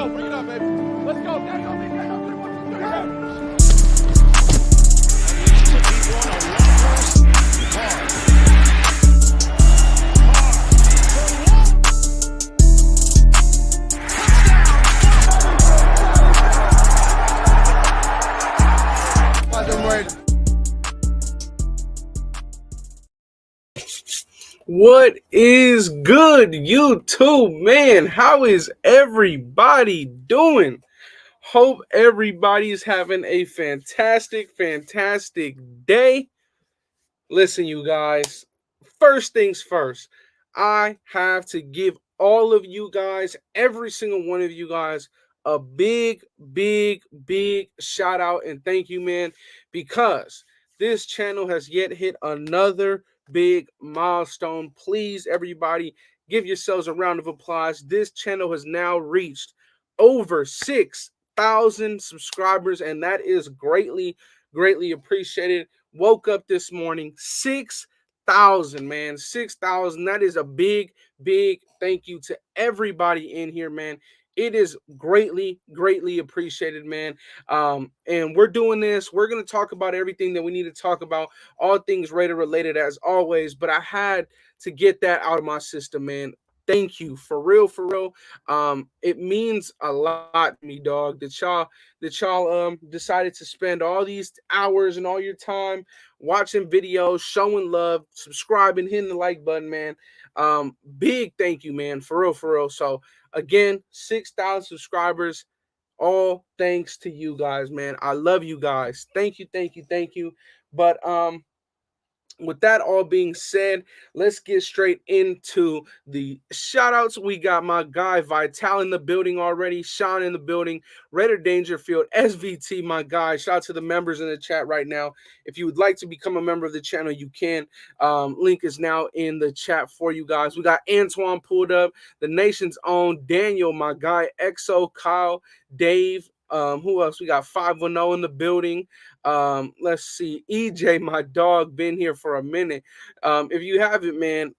go. Bring it up, baby. Let's go. What is good, YouTube, man? How is everybody doing? Hope everybody is having a fantastic day. Listen, you guys, first things first, I have to give all of you guys, every single one of you guys, a big shout out and thank you, man, because this channel has yet hit another big milestone. Please, everybody, give yourselves a round of applause. This channel has now reached over 6,000 subscribers, and that is greatly appreciated. Woke up this morning, 6,000, man. 6,000. That is a big thank you to everybody in here, man. It is greatly appreciated, man. And we're doing this. We're going to talk about everything that we need to talk about, all things Raider related as always. But I had to get that out of my system, man. Thank you, for real. It means a lot to me, dog, that y'all decided to spend all these hours and all your time watching videos, showing love, subscribing, hitting the like button, man. Big thank you, man, for real. So again, 6,000 subscribers, all thanks to you guys, man. I love you guys. Thank you. But with that all being said, let's get straight into the shout outs. We got my guy Vital in the building already, Sean in the building, Raider Dangerfield, SVT, my guy. Shout out to the members in the chat right now. If you would like to become a member of the channel, you can. Link is now in the chat for you guys. We got Antoine pulled up, the nation's own Daniel, my guy, EXO, Kyle, Dave. Who else? We got 510 in the building. Let's see. EJ, my dog, been here for a minute. If you haven't, man,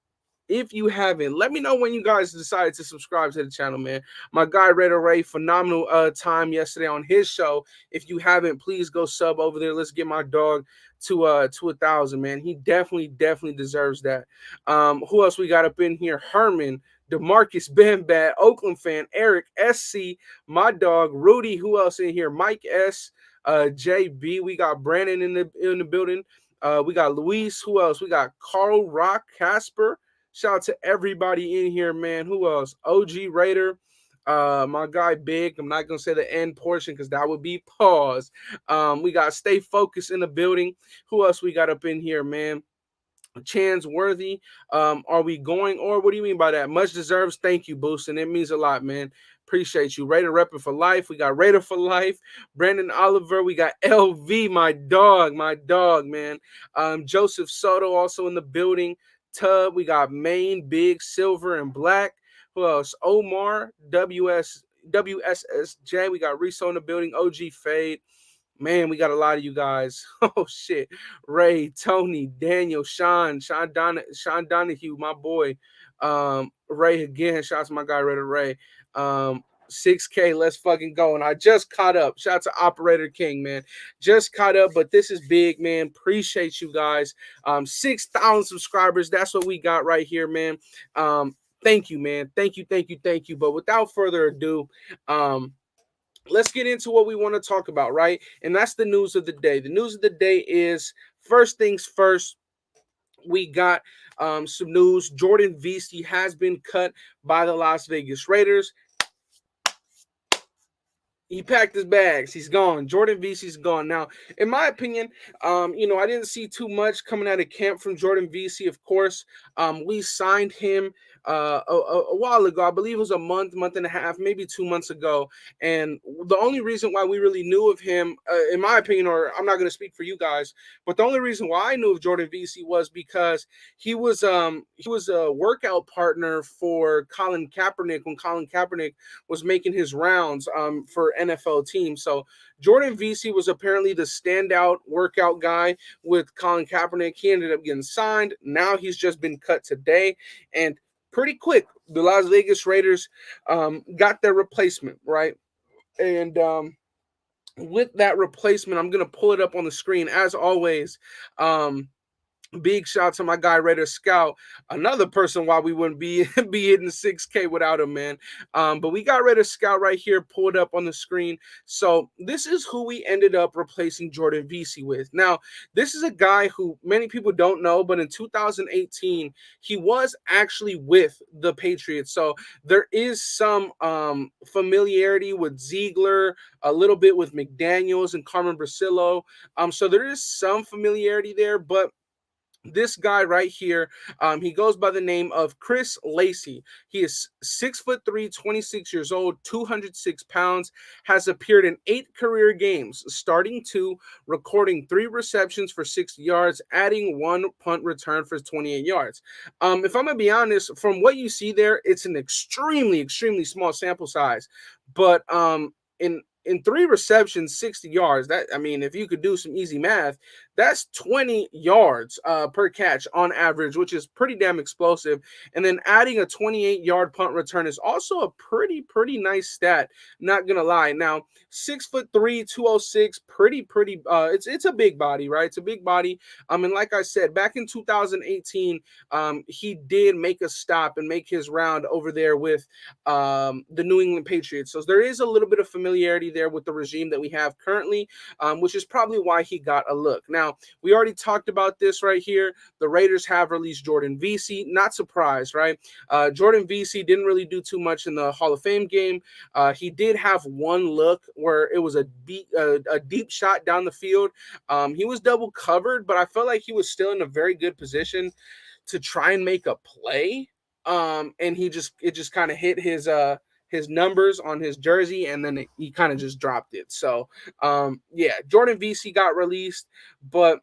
let me know when you guys decided to subscribe to the channel, man. My guy Raider Ray, phenomenal time yesterday on his show. If you haven't, please go sub over there. Let's get my dog to 1,000, man. He definitely deserves that. Who else we got up in here? Herman, DeMarcus, Bad, Oakland fan, Eric, SC, my dog, Rudy. Who else in here? Mike S, JB. We got Brandon in the building. We got Luis. Who else? We got Carl, Rock, Casper. Shout out to everybody in here, man. Who else? OG Raider. My guy Big. I'm not gonna say the end portion because that would be pause. We got Stay Focused in the building. Who else we got up in here, man? Chance Worthy. Are we going, or what do you mean by that? Much deserves. Thank you, Boost, and it means a lot, man. Appreciate you. Raider repping for life. We got Raider for life. Brandon Oliver. We got LV, my dog, man. Joseph Soto also in the building. Tub. We got Maine, Big, Silver, and Black. Who else? Omar, WSSJ. We got Riso in the building. OG Fade. Man, we got a lot of you guys. Oh, shit. Ray, Tony, Daniel, Sean Donahue, my boy. Ray again. Shout out to my guy, Ray. 6K, let's fucking go. And I just caught up. Shout out to Operator King, man. Just caught up, but this is big, man. Appreciate you guys. 6,000 subscribers. That's what we got right here, man. Thank you, man. Thank you. But without further ado, let's get into what we want to talk about, right? And that's the news of the day. The news of the day is, first things first, we got some news. Jordan Veasy has been cut by the Las Vegas Raiders. He packed his bags. He's gone. Jordan Veasy's gone. Now, in my opinion, I didn't see too much coming out of camp from Jordan Veasy. Of course, we signed him a while ago. I believe it was a month and a half, maybe 2 months ago. And the only reason why we really knew of him, in my opinion, or I'm not going to speak for you guys, but the only reason why I knew of Jordan Veasy was because he was a workout partner for Colin Kaepernick when Colin Kaepernick was making his rounds for NFL teams. So Jordan Veasy was apparently the standout workout guy with Colin Kaepernick. He ended up getting signed. Now he's just been cut today, and pretty quick, the Las Vegas Raiders got their replacement, right? And with that replacement, I'm gonna pull it up on the screen as always. Big shout to my guy Raider Scout, another person why we wouldn't be be hitting 6K without him, man. But we got Raider Scout right here pulled up on the screen. So this is who we ended up replacing Jordan Veasy with. Now, this is a guy who many people don't know, but in 2018 he was actually with the Patriots. So there is some familiarity with Ziegler, a little bit with McDaniels and Carmen Brasillo. So there is some familiarity there, but this guy right here, he goes by the name of Chris Lacy. He is 6'3", 26 years old, 206 pounds, has appeared in 8 career games, starting 2, recording 3 receptions for 60 yards, adding 1 punt return for 28 yards. If I'm going to be honest, from what you see there, it's an extremely, extremely small sample size. But in 3 receptions, 60 yards, that, I mean, if you could do some easy math, that's 20 yards per catch on average, which is pretty damn explosive. And then adding a 28-yard punt return is also a pretty nice stat. Not gonna lie. Now, 6'3", 206, pretty. It's a big body, right? It's a big body. And like I said, back in 2018, he did make a stop and make his round over there with the New England Patriots. So there is a little bit of familiarity there with the regime that we have currently, which is probably why he got a look. Now, we already talked about this right here. The Raiders have released Jordan Veasy. Not surprised, right? Jordan Veasy didn't really do too much in the Hall of Fame game. He did have one look where it was a deep shot down the field. He was double covered, but I felt like he was still in a very good position to try and make a play. And it just kind of hit his numbers on his jersey, and then he kind of just dropped it. So yeah, Jordan Veasy got released, but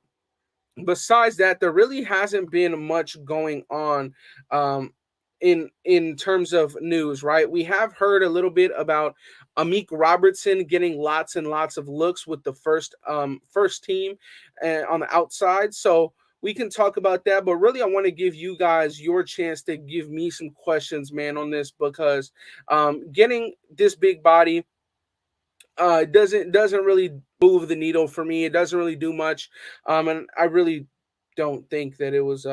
besides that, there really hasn't been much going on in terms of news, right? We have heard a little bit about Amik Robertson getting lots and lots of looks with the first team on the outside. So we can talk about that, but really I want to give you guys your chance to give me some questions, man, on this, because getting this big body doesn't really move the needle for me. It doesn't really do much, and I really don't think that it was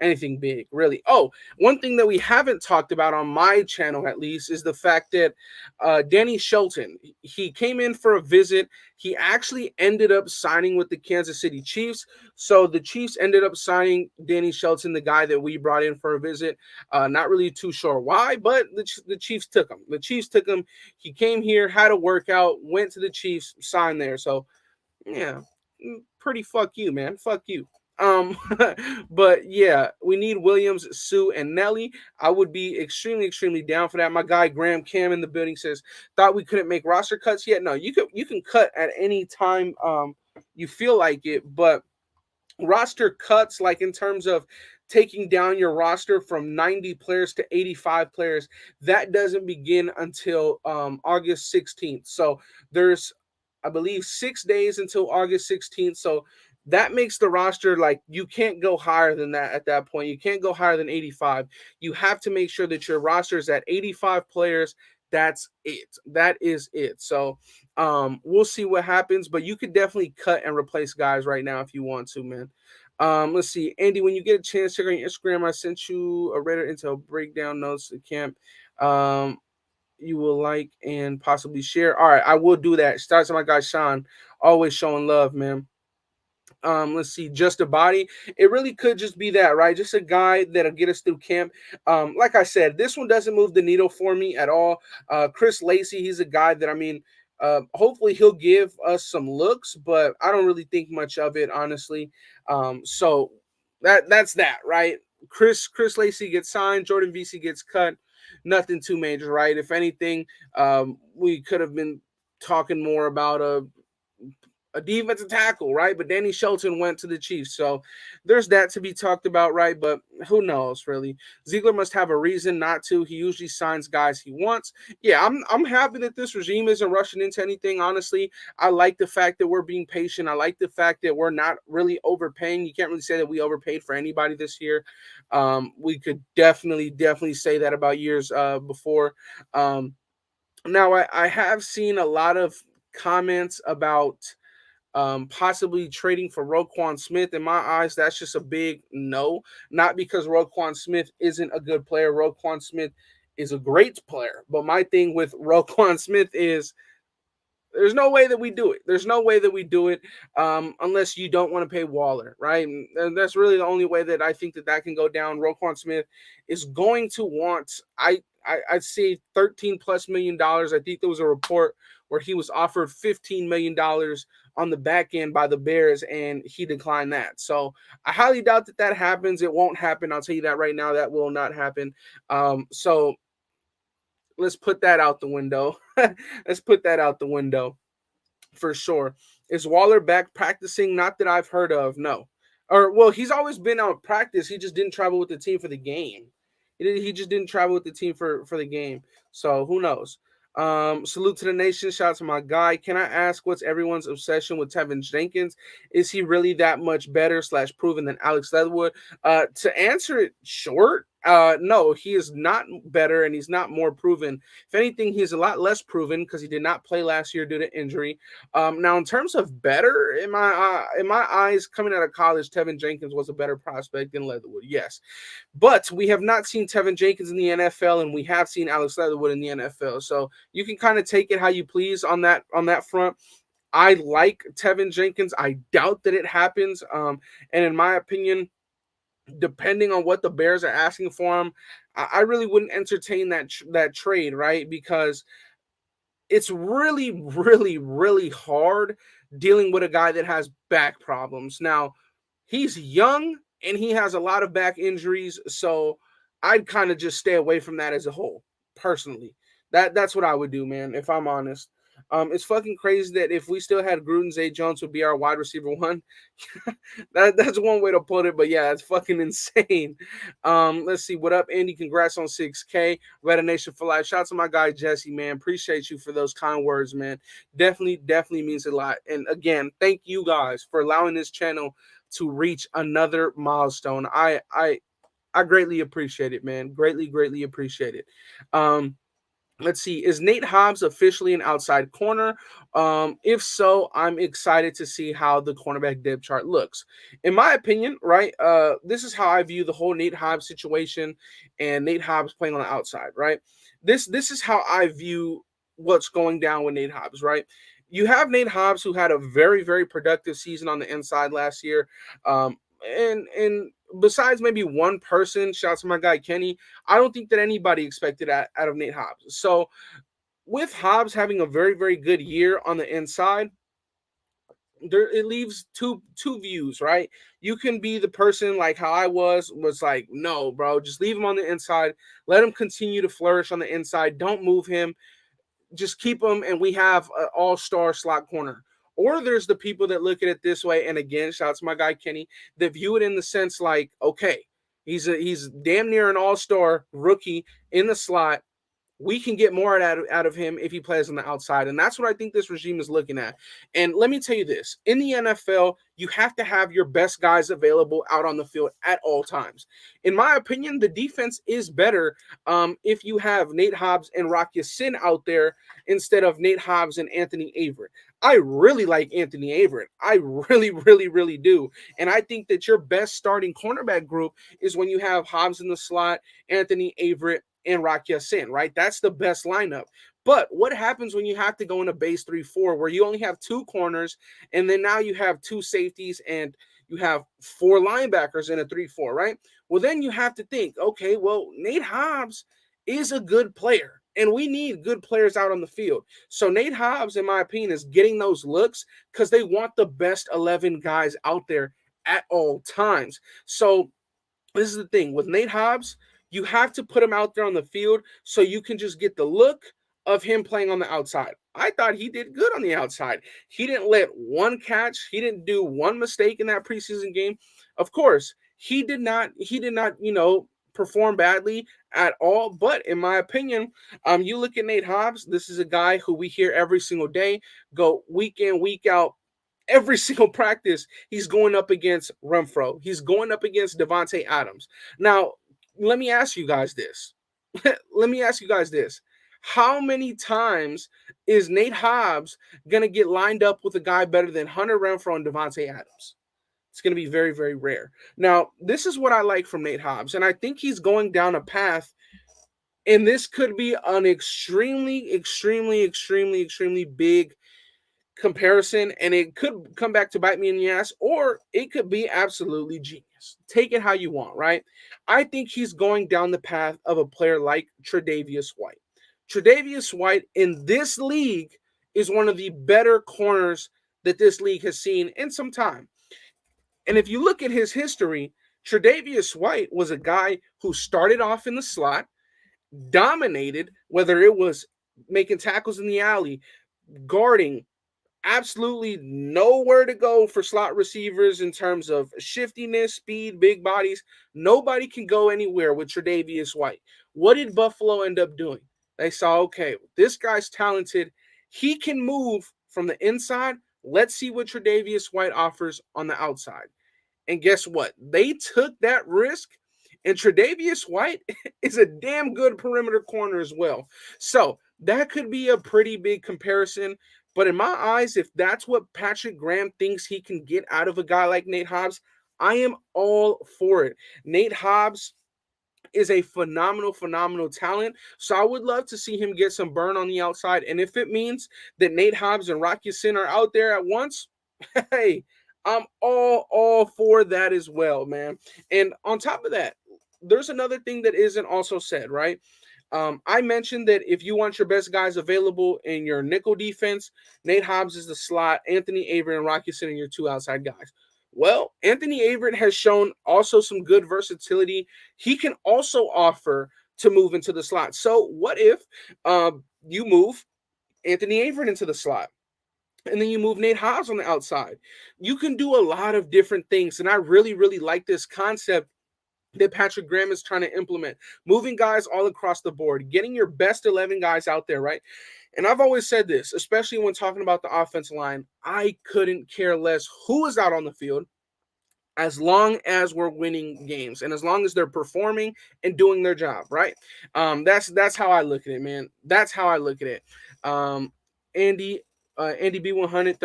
anything big, really. Oh, one thing that we haven't talked about on my channel, at least, is the fact that Danny Shelton, he came in for a visit. He actually ended up signing with the Kansas City Chiefs. So the Chiefs ended up signing Danny Shelton, the guy that we brought in for a visit. Not really too sure why, but the Chiefs took him. The Chiefs took him. He came here, had a workout, went to the Chiefs, signed there. So yeah, pretty fuck you, man. Fuck you. But yeah, we need Williams, Sue, and Nelly. I would be extremely down for that. My guy Graham Cam in the building says, thought we couldn't make roster cuts yet. No, you can cut at any time you feel like it, but roster cuts, like in terms of taking down your roster from 90 players to 85 players, that doesn't begin until August 16th. So there's, I believe, 6 days until August 16th. So that makes the roster, like, you can't go higher than that at that point. You can't go higher than 85. You have to make sure that your roster is at 85 players. That's it. That is it. So we'll see what happens, but you could definitely cut and replace guys right now if you want to, man. Let's see. Andy, when you get a chance, check on your Instagram. I sent you a Reddit Intel breakdown notes to camp. You will like and possibly share. All right, I will do that. Shout out to my guy Sean, always showing love, man. Let's see, just a body. It really could just be that, right? Just a guy that'll get us through camp. Like I said, this one doesn't move the needle for me at all. Chris Lacy, he's a guy that, I mean, hopefully he'll give us some looks, but I don't really think much of it, honestly. So that's that, right? Chris Lacy gets signed, Jordan Veasy gets cut. Nothing too major, right? If anything, we could have been talking more about a defensive tackle, right? But Danny Shelton went to the Chiefs. So there's that to be talked about, right? But who knows, really? Ziegler must have a reason not to. He usually signs guys he wants. Yeah, I'm happy that this regime isn't rushing into anything, honestly. I like the fact that we're being patient. I like the fact that we're not really overpaying. You can't really say that we overpaid for anybody this year. We could definitely say that about years before. Now, I have seen a lot of comments about possibly trading for Roquan Smith. In my eyes, that's just a big no. Not because Roquan Smith isn't a good player. Roquan Smith is a great player. But my thing with Roquan Smith is there's no way that we do it. There's no way that we do it unless you don't want to pay Waller, right? And that's really the only way that I think that that can go down. Roquan Smith is going to want, I'd say $13+ million. I think there was a report where he was offered $15 million on the back end by the Bears, and he declined that. So I highly doubt that that happens. It won't happen. I'll tell you that right now. That will not happen. So let's put that out the window. Let's put that out the window for sure. Is Waller back practicing? Not that I've heard of. No. Or well, he's always been out practice. He just didn't travel with the team for the game. He just didn't travel with the team for the game. So who knows? Salute to the nation. Shout out to my guy. Can I ask what's everyone's obsession with Tevin Jenkins? Is he really that much better / proven than Alex Leatherwood? To answer it short, no, he is not better and he's not more proven. If anything, he's a lot less proven because he did not play last year due to injury. Now, in terms of better, in my eyes, coming out of college, Tevin Jenkins was a better prospect than Leatherwood. Yes, but we have not seen Tevin Jenkins in the NFL, and we have seen Alex Leatherwood in the NFL. So you can kind of take it how you please on that front. I like Tevin Jenkins. I doubt that it happens. And in my opinion, depending on what the Bears are asking for him, I really wouldn't entertain that trade, right? Because it's really hard dealing with a guy that has back problems. Now, he's young and he has a lot of back injuries, so I'd kind of just stay away from that as a whole, personally. That's what I would do, man, if I'm honest. It's fucking crazy that if we still had Gruden, Zay Jones would be our wide receiver one. That's one way to put it, but yeah, it's fucking insane. Let's see. What up, Andy? Congrats on 6K. Red Nation for life. Shout out to my guy Jesse, man. Appreciate you for those kind words, man. Definitely means a lot. And again, thank you guys for allowing this channel to reach another milestone. I greatly appreciate it, man. Greatly appreciate it. Let's see. Is Nate Hobbs officially an outside corner? If so, I'm excited to see how the cornerback depth chart looks. In my opinion, right, this is how I view the whole Nate Hobbs situation and Nate Hobbs playing on the outside, right? This is how I view what's going down with Nate Hobbs, right? You have Nate Hobbs, who had a very productive season on the inside last year. And besides maybe one person, shout out to my guy Kenny, I don't think that anybody expected that out of Nate Hobbs. So with Hobbs having a very good year on the inside, there it leaves two views, right? You can be the person like how I was like, no, bro, just leave him on the inside, let him continue to flourish on the inside, don't move him, just keep him, and we have an all-star slot corner. Or there's the people that look at it this way, and again, shout out to my guy Kenny, that view it in the sense like, okay, he's damn near an all-star rookie in the slot. We can get more out of him if he plays on the outside. And that's what I think this regime is looking at. And let me tell you this. In the NFL, you have to have your best guys available out on the field at all times. In my opinion, the defense is better if you have Nate Hobbs and Rock Ya-Sin out there instead of Nate Hobbs and Anthony Averett. I really like Anthony Averett. I really do. And I think that your best starting cornerback group is when you have Hobbs in the slot, Anthony Averett, and Rock Ya-Sin, right? That's the best lineup. But what happens when you have to go in a base 3-4 where you only have two corners and then now you have two safeties and you have four linebackers in a 3-4, right? Well, then you have to think, okay, well, Nate Hobbs is a good player and we need good players out on the field. So Nate Hobbs, in my opinion, is getting those looks because they want the best 11 guys out there at all times. So this is the thing with Nate Hobbs. You have to put him out there on the field so you can just get the look of him playing on the outside. I thought he did good on the outside. He didn't let one catch, he didn't do one mistake in that preseason game. Of course, he did not perform badly at all. But in my opinion, you look at Nate Hobbs, this is a guy who we hear every single day, go week in, week out, every single practice, he's going up against Renfro. He's going up against Devontae Adams. Now, let me ask you guys this. Let me ask you guys this. How many times is Nate Hobbs going to get lined up with a guy better than Hunter Renfro and Devontae Adams? It's going to be very, very rare. Now, this is what I like from Nate Hobbs, and I think he's going down a path, and this could be an extremely, extremely, extremely, extremely big comparison, and it could come back to bite me in the ass, or it could be absolutely genius. Take it how you want, right? I think he's going down the path of a player like Tre'Davious White. Tre'Davious White in this league is one of the better corners that this league has seen in some time. And if you look at his history, Tre'Davious White was a guy who started off in the slot, dominated, whether it was making tackles in the alley, guarding, absolutely nowhere to go for slot receivers in terms of shiftiness, speed, big bodies. Nobody can go anywhere with Tre'Davious White. What did Buffalo end up doing? They saw, okay, this guy's talented. He can move from the inside. Let's see what Tre'Davious White offers on the outside. And guess what? They took that risk, and Tre'Davious White is a damn good perimeter corner as well. So that could be a pretty big comparison. But in my eyes, if that's what Patrick Graham thinks he can get out of a guy like Nate Hobbs, I am all for it. Nate Hobbs is a phenomenal, phenomenal talent. So I would love to see him get some burn on the outside. And if it means that Nate Hobbs and Rocky Sin are out there at once, hey, I'm all for that as well, man. And on top of that, there's another thing that isn't also said, right? I mentioned that if you want your best guys available in your nickel defense, Nate Hobbs is the slot, Anthony Averett and Rocky Sin are your two outside guys. Well, Anthony Averett has shown also some good versatility. He can also offer to move into the slot. So what if you move Anthony Averett into the slot, and then you move Nate Hobbs on the outside? You can do a lot of different things, and I really, really like this concept that Patrick Graham is trying to implement. Moving guys all across the board, getting your best 11 guys out there, right? And I've always said this, especially when talking about the offensive line, I couldn't care less who is out on the field as long as we're winning games and as long as they're performing and doing their job, right? That's how I look at it, man. That's how I look at it. Andy B100,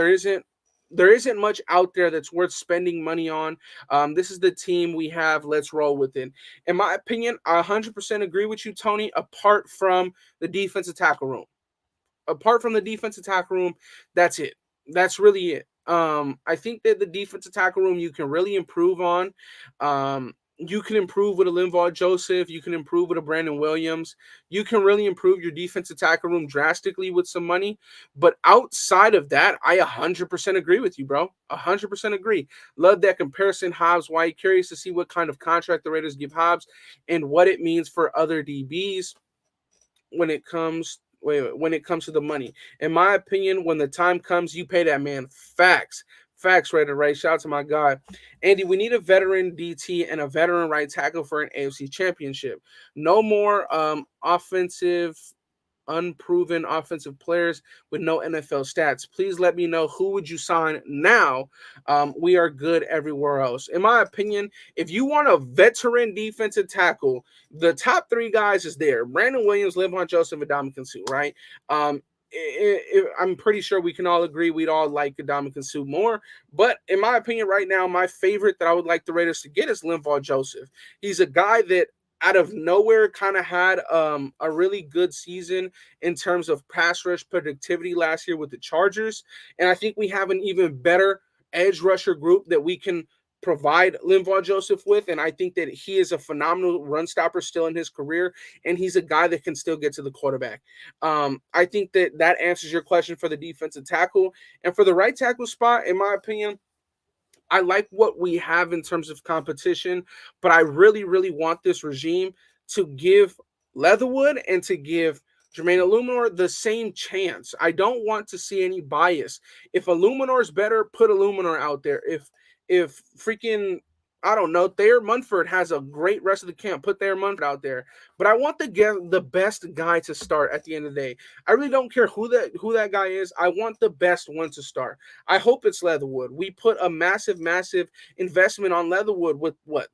there isn't much out there that's worth spending money on. This is the team we have. Let's roll with it. In my opinion, I 100% agree with you, Tony, apart from the defensive tackle room. Apart from the defensive tackle room, that's it. That's really it. I think that the defensive tackle room you can really improve on. You can improve with a Linval Joseph. You can improve with a Brandon Williams. You can really improve your defensive tackle room drastically with some money. But outside of that, I 100% agree with you, bro. 100% agree. Love that comparison, Hobbs White. Curious to see what kind of contract the Raiders give Hobbs and what it means for other DBs when it comes to the money. In my opinion, when the time comes, you pay that man. Facts. Facts, Raider Ray. Shout out to my guy. Andy, we need a veteran DT and a veteran right tackle for an AFC championship. No more unproven offensive players with no NFL stats. Please let me know, who would you sign now? We are good everywhere else. In my opinion, if you want a veteran defensive tackle, the top three guys is there. Brandon Williams, Linval Joseph, and Ndamukong Suh, right? I'm pretty sure we can all agree we'd all like Ndamukong Suh more. But in my opinion right now, my favorite that I would like the Raiders to get is Linval Joseph. He's a guy that out of nowhere kind of had a really good season in terms of pass rush productivity last year with the Chargers. And I think we have an even better edge rusher group that we can provide Linval Joseph with. And I think that he is a phenomenal run stopper still in his career. And he's a guy that can still get to the quarterback. I think that answers your question for the defensive tackle. And for the right tackle spot, in my opinion, I like what we have in terms of competition, but I really, really want this regime to give Leatherwood and to give Jermaine Illuminor, the same chance. I don't want to see any bias. If Illuminor is better, put Illuminor out there. If freaking I don't know, Thayer Munford has a great rest of the camp. Put Thayer Munford out there. But I want the best guy to start at the end of the day. I really don't care who that guy is. I want the best one to start. I hope it's Leatherwood. We put a massive investment on Leatherwood with what?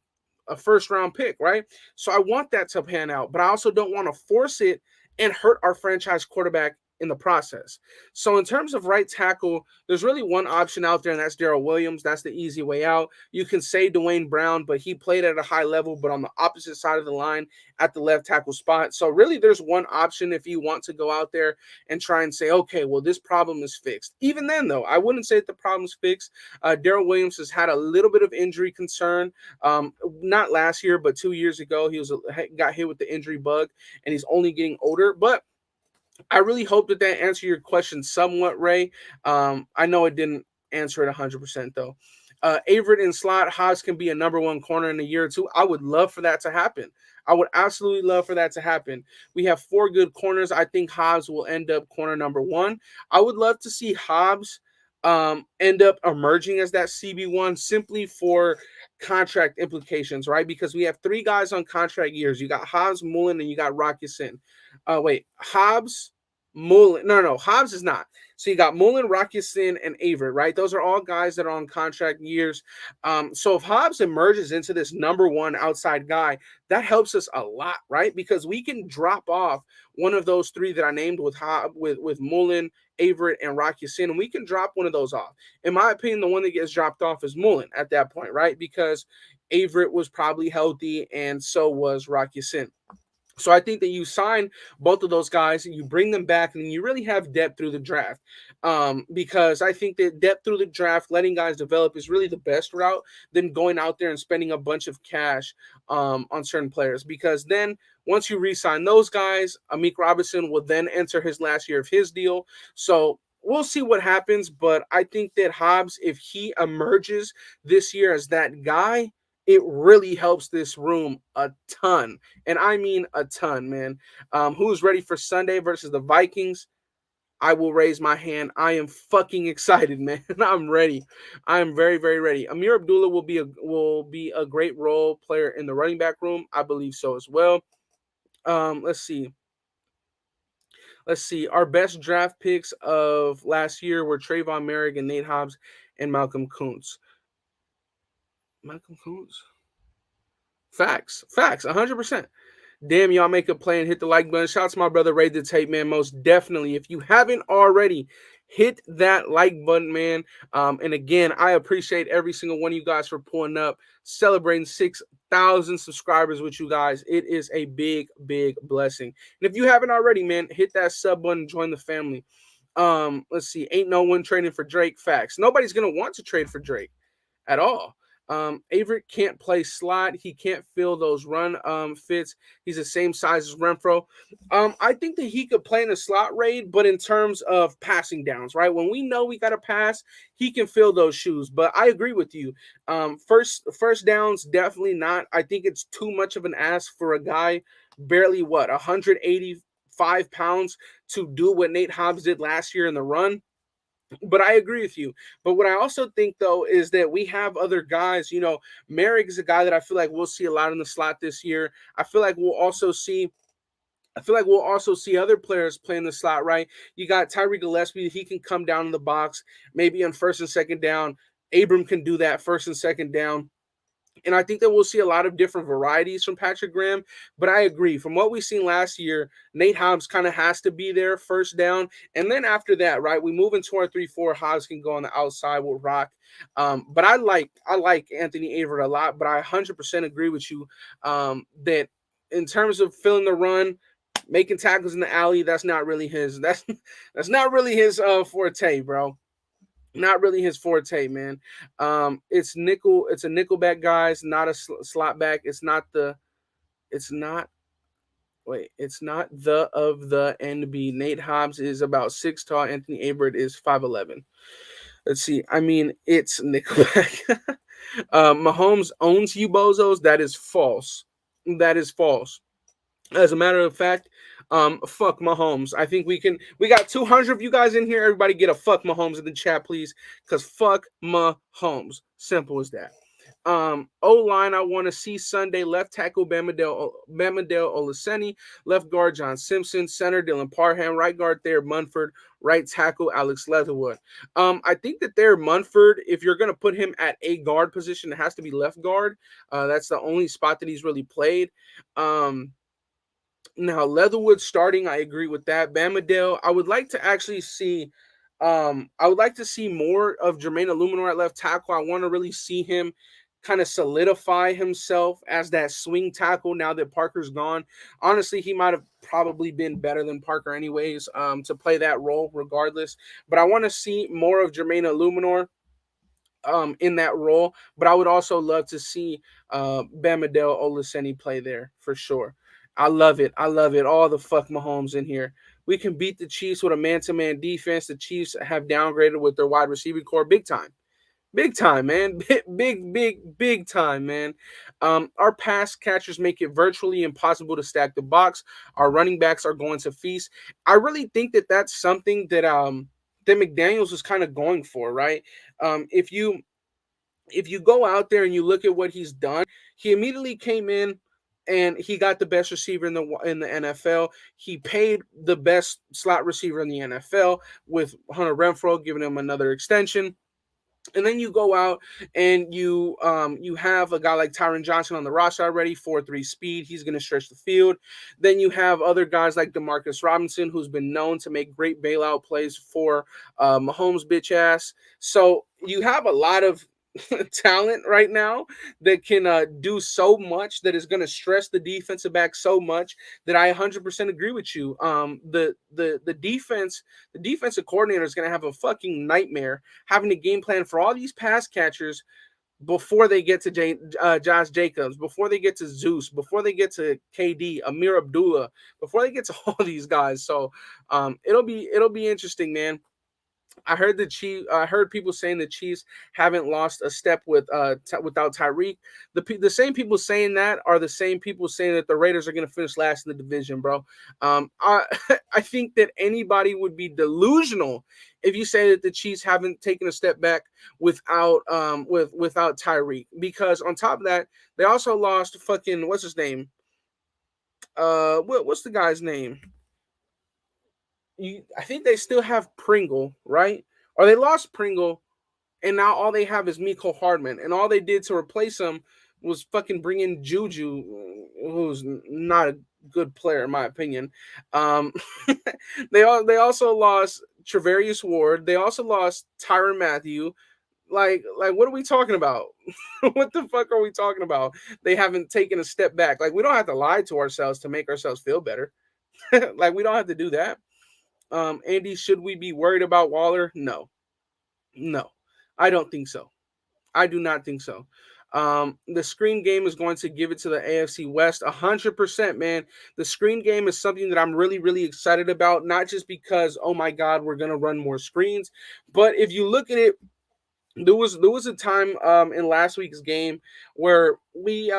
A first round pick, right? So I want that to pan out, but I also don't want to force it and hurt our franchise quarterback in the process. So in terms of right tackle, there's really one option out there, and that's Darrell Williams. That's the easy way out. You can say Dwayne Brown, but he played at a high level, but on the opposite side of the line at the left tackle spot. So really there's one option if you want to go out there and try and say, okay, well, this problem is fixed. Even then, though, I wouldn't say that the problem's fixed. Darrell Williams has had a little bit of injury concern. Not last year, but 2 years ago, got hit with the injury bug, and he's only getting older. But I really hope that answered your question somewhat, Ray. I know it didn't answer it 100% though. Averett in slot, Hobbs can be a number one corner in a year or two. I would love for that to happen. I would absolutely love for that to happen. We have 4 good corners. I think Hobbs will end up corner number 1. I would love to see Hobbs end up emerging as that CB1 simply for contract implications, right? Because we have 3 guys on contract years. You got Hobbs, Mullen, and you got Rocky Sin. Hobbs, Mullen. No, Hobbs is not. So you got Mullen, Rockison, and Averett, right? Those are all guys that are on contract years. So if Hobbs emerges into this number 1 outside guy, that helps us a lot, right? Because we can drop off one of those 3 that I named with Mullen, Averett, and Rockison, and we can drop one of those off. In my opinion, the one that gets dropped off is Mullen at that point, right? Because Averett was probably healthy, and so was Rockison. So I think that you sign both of those guys and you bring them back, and you really have depth through the draft. Because I think that depth through the draft, letting guys develop, is really the best route than going out there and spending a bunch of cash on certain players. Because then once you re-sign those guys, Amik Robinson will then enter his last year of his deal. So we'll see what happens. But I think that Hobbs, if he emerges this year as that guy, it really helps this room a ton. And I mean a ton, man. Who's ready for Sunday versus the Vikings? I will raise my hand. I am fucking excited, man. I'm ready. I am very, very ready. Amir Abdullah will be a great role player in the running back room. I believe so as well. Let's see. Our best draft picks of last year were Trayvon Merrick and Nate Hobbs and Malcolm Kuntz. Facts, 100%. Damn, y'all make a play and hit the like button. Shout out to my brother Ray the Tape, man. Most definitely. If you haven't already, hit that like button, man. And again, I appreciate every single one of you guys for pulling up, celebrating 6,000 subscribers with you guys. It is a big, big blessing. And if you haven't already, man, hit that sub button, join the family. Let's see. Ain't no one trading for Drake. Facts. Nobody's going to want to trade for Drake at all. Averett can't play slot. He can't fill those run fits. He's the same size as Renfro. I think that he could play in a slot raid, but in terms of passing downs, right? When we know we got to pass, he can fill those shoes. But I agree with you. First downs, definitely not. I think it's too much of an ask for a guy barely 185 pounds to do what Nate Hobbs did last year in the run. But I agree with you. But what I also think, though, is that we have other guys. Merrick is a guy that I feel like we'll see a lot in the slot this year. I feel like we'll also see other players play in the slot, right? You got Tyree Gillespie. He can come down in the box, maybe on first and second down. Abram can do that first and second down. And I think that we'll see a lot of different varieties from Patrick Graham. But I agree. From what we've seen last year, Nate Hobbs kind of has to be there first down. And then after that, right, we move into our 3-4. Hobbs can go on the outside with Rock. But I like Anthony Averett a lot. But I 100% agree with you that in terms of filling the run, making tackles in the alley, that's not really his. That's not really his forte, bro. Not really his forte, man. It's a nickelback, guys, not a slot back. It's not the of the NB. Nate Hobbs is about 6 tall. Anthony Averett is 5'11". Let's see. I mean, it's nickelback. Mahomes owns you bozos. That is false. As a matter of fact, Fuck Mahomes. I think we got 200 of you guys in here. Everybody get a fuck Mahomes in the chat, please. Because fuck Mahomes. Simple as that. O-line, I want to see Sunday. Left tackle Bamadale Olaseni. Left guard John Simpson. Center Dylan Parham. Right guard there Munford. Right tackle Alex Leatherwood. I think that there Munford, if you're going to put him at a guard position, it has to be left guard. That's the only spot that he's really played. Now Leatherwood starting, I agree with that. Bamadale, I would like to actually see I would like to see more of Jermaine Illuminor at left tackle. I want to really see him kind of solidify himself as that swing tackle now that Parker's gone. Honestly, he might have probably been better than Parker anyways, to play that role regardless. But I want to see more of Jermaine Illuminor in that role. But I would also love to see Bamadale Olaseni play there for sure. I love it. I love it. All the fuck Mahomes in here. We can beat the Chiefs with a man-to-man defense. The Chiefs have downgraded with their wide receiver core big time. Big time, man. Big time, man. Our pass catchers make it virtually impossible to stack the box. Our running backs are going to feast. I really think that that's something that that McDaniels was kind of going for, right? If you go out there and you look at what he's done, he immediately came in and he got the best receiver in the NFL. He paid the best slot receiver in the NFL with Hunter Renfrow, giving him another extension. And then you go out and you have a guy like Tyron Johnson on the roster already, 4.3 speed. He's going to stretch the field. Then you have other guys like Demarcus Robinson, who's been known to make great bailout plays for Mahomes' bitch ass. So you have a lot of talent right now that can do so much that is going to stress the defensive back so much that I 100% agree with you. The defensive coordinator is going to have a fucking nightmare having a game plan for all these pass catchers before they get to Josh Jacobs, before they get to Zeus, before they get to KD, Amir Abdullah, before they get to all these guys. So it'll be interesting, man. I heard I heard people saying the Chiefs haven't lost a step without Tyreek. The same people saying that are the same people saying that the Raiders are going to finish last in the division, bro. I I think that anybody would be delusional if you say that the Chiefs haven't taken a step back without without Tyreek, because on top of that, they also lost fucking what's his name? What's the guy's name? I think they still have Pringle, right? Or they lost Pringle, and now all they have is Miko Hardman, and all they did to replace him was fucking bring in Juju, who's not a good player in my opinion. Um, they also lost Trevarius Ward. They also lost Tyron Matthew. Like what are we talking about? What the fuck are we talking about? They haven't taken a step back. Like, we don't have to lie to ourselves to make ourselves feel better. Like, we don't have to do that. Andy, should we be worried about Waller? No. I don't think so. I do not think so. The screen game is going to give it to the AFC West 100%, man. The screen game is something that I'm really, really excited about, not just because, oh my God, we're going to run more screens, but if you look at it, there was a time in last week's game where we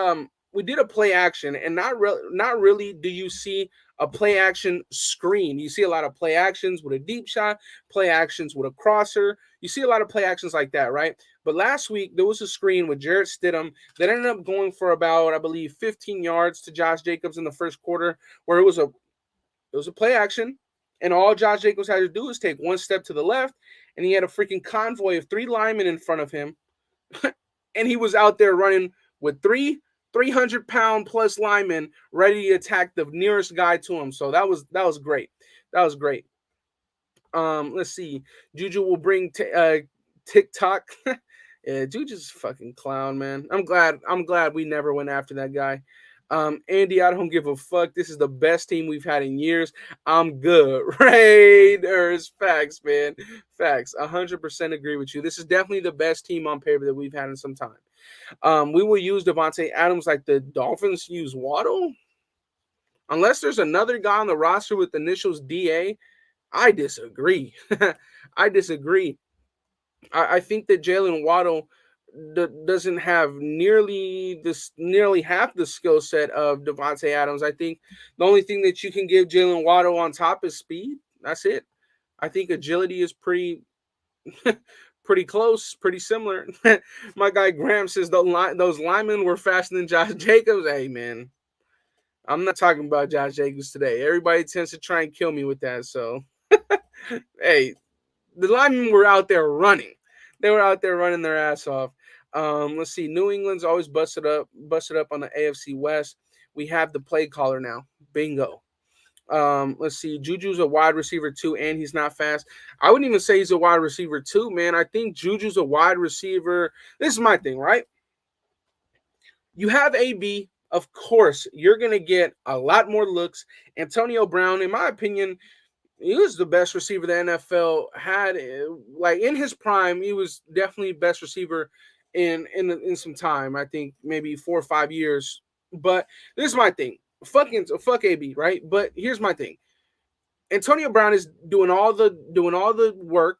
did a play action, and not really do you see a play action screen. You see a lot of play actions with a deep shot, play actions with a crosser. You see a lot of play actions like that, right? But last week there was a screen with Jarrett Stidham that ended up going for about, I believe, 15 yards to Josh Jacobs in the first quarter, where it was a play action, and all Josh Jacobs had to do was take one step to the left, and he had a freaking convoy of 3 linemen in front of him, and he was out there running with 300-pound plus linemen ready to attack the nearest guy to him. So that was great. That was great. Let's see. Juju will bring TikTok. Yeah, Juju's a fucking clown, man. I'm glad we never went after that guy. Andy, I don't give a fuck. This is the best team we've had in years. I'm good. Raiders. Facts, man. Facts. 100% agree with you. This is definitely the best team on paper that we've had in some time. We will use Devontae Adams like the Dolphins use Waddle. Unless there's another guy on the roster with initials DA, I disagree. I disagree. I think that Jalen Waddle doesn't have nearly half the skill set of Devontae Adams. I think the only thing that you can give Jalen Waddle on top is speed. That's it. I think agility is pretty close, pretty similar. My guy Graham says those linemen were faster than Josh Jacobs. Hey man, I'm not talking about Josh Jacobs today. Everybody tends to try and kill me with that. So hey, the linemen were out there running. They were out there running their ass off. Let's see. New England's always busted up on the AFC West. We have the play caller now. Bingo. Let's see. Juju's a wide receiver too, and he's not fast. I wouldn't even say he's a wide receiver too, man. I think Juju's a wide receiver. This is my thing, right? You have AB, of course, you're gonna get a lot more looks. Antonio Brown, in my opinion, he was the best receiver the NFL had. Like in his prime, he was definitely best receiver in some time. I think maybe 4 or 5 years. But this is my thing. Fuck AB, right? But here's my thing. Antonio Brown is doing all the work,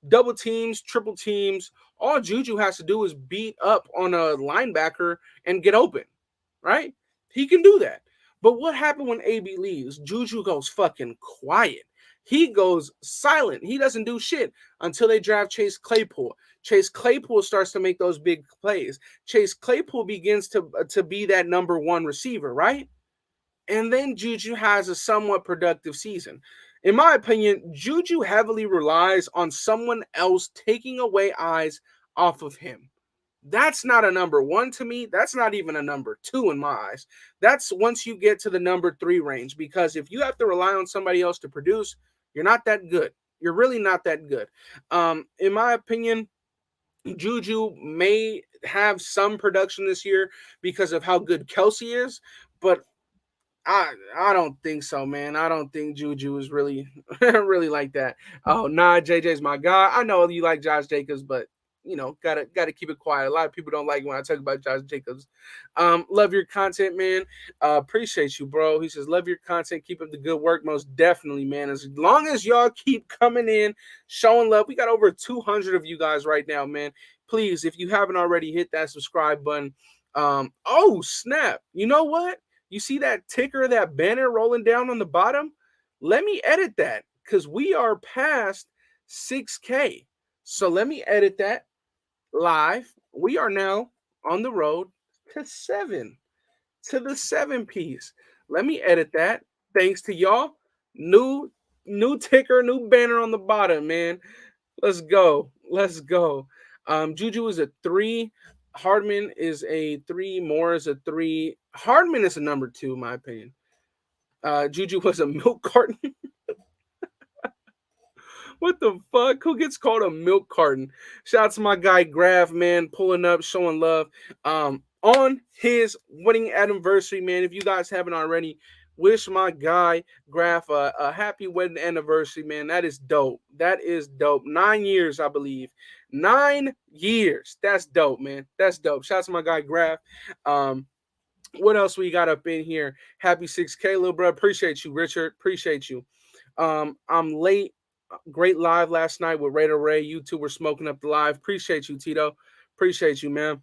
double teams, triple teams. All Juju has to do is beat up on a linebacker and get open, right? He can do that. But what happened when AB leaves? Juju goes fucking quiet. He goes silent. He doesn't do shit until they draft Chase Claypool. Chase Claypool starts to make those big plays. Chase Claypool begins to be that number one receiver, right? And then Juju has a somewhat productive season. In my opinion, Juju heavily relies on someone else taking away eyes off of him. That's not a number one to me. That's not even a number two in my eyes. That's once you get to the number three range, because if you have to rely on somebody else to produce, you're not that good. You're really not that good. In my opinion, Juju may have some production this year because of how good Kelsey is, but I don't think so, man. I don't think Juju is really really like that. Oh nah, JJ's my guy. I know you like Josh Jacobs, but gotta keep it quiet. A lot of people don't like when I talk about Josh Jacobs. Love your content, man. Appreciate you, bro. He says, love your content. Keep up the good work. Most definitely, man. As long as y'all keep coming in, showing love. We got over 200 of you guys right now, man. Please, if you haven't already, hit that subscribe button. Oh, snap. You know what? You see that ticker, that banner rolling down on the bottom? Let me edit that because we are past 6K. So let me edit that live. We are now on the road to the 7 piece. Let me edit that. Thanks to y'all. New ticker, new banner on the bottom, man. Let's go. Let's go. Juju is a 3. Hardman is a 3. Moore is a 3. Hardman is a number 2, in my opinion. Juju was a milk carton. What the fuck? Who gets called a milk carton? Shout out to my guy Graf, man, pulling up, showing love. On his wedding anniversary, man. If you guys haven't already, wish my guy Graf a happy wedding anniversary, man. That is dope. That is dope. 9 years, I believe. 9 years. That's dope, man. That's dope. Shout out to my guy Graf. What else we got up in here? Happy 6K, little bro. Appreciate you, Richard. Appreciate you. I'm late. Great live last night with Raider Ray. You two were smoking up the live. Appreciate you, Tito. Appreciate you, man.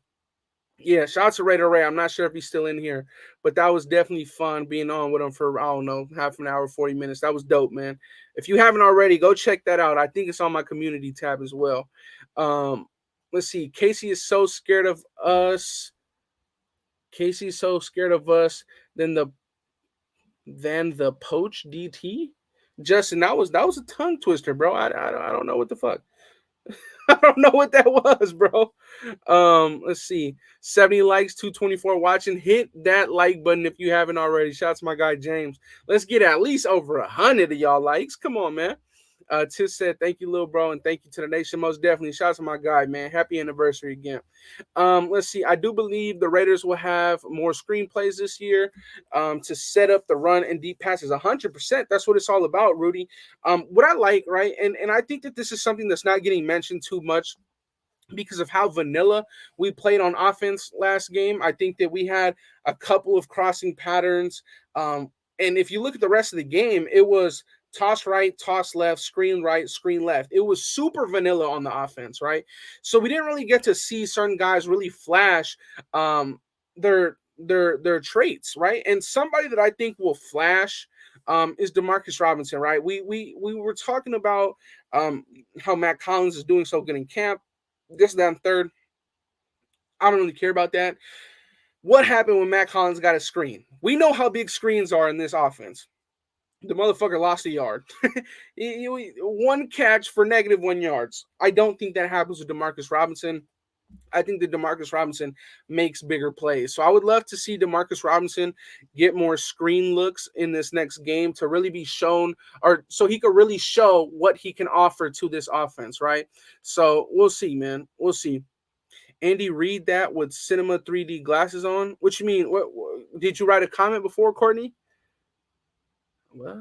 Yeah, shout out to Raider Ray. I'm not sure if he's still in here, but that was definitely fun being on with him for, I don't know, half an hour, 40 minutes. That was dope, man. If you haven't already, go check that out. I think it's on my community tab as well. Let's see. Casey is so scared of us. Casey's so scared of us. Then the poach DT. Justin, that was a tongue twister, bro. I don't know what the fuck. I don't know what that was, bro. Let's see. 70 likes, 224 watching. Hit that like button if you haven't already. Shout out to my guy James. Let's get at least over 100 of y'all likes. Come on, man. Tis said, thank you, little bro, and thank you to the nation. Most definitely. Shout out to my guy, man. Happy anniversary again. Let's see. I do believe the Raiders will have more screenplays this year to set up the run and deep passes. 100%. That's what it's all about, Rudy. What I like, right, and I think that this is something that's not getting mentioned too much because of how vanilla we played on offense last game. I think that we had a couple of crossing patterns. And if you look at the rest of the game, it was toss right, toss left, screen right, screen left. It was super vanilla on the offense, right? So we didn't really get to see certain guys really flash their traits, right? And somebody that I think will flash is Demarcus Robinson, right? We were talking about how Matt Collins is doing so good in camp. This, that, and third. I don't really care about that. What happened when Matt Collins got a screen? We know how big screens are in this offense. The motherfucker lost a yard. One catch for -1 yards. I don't think that happens with Demarcus Robinson. I think that Demarcus Robinson makes bigger plays. So I would love to see Demarcus Robinson get more screen looks in this next game to really be shown, or so he could really show what he can offer to this offense, right? So we'll see, man. We'll see. Andy, read that with Cinema 3D glasses on. What you mean? What did you write a comment before, Courtney? What?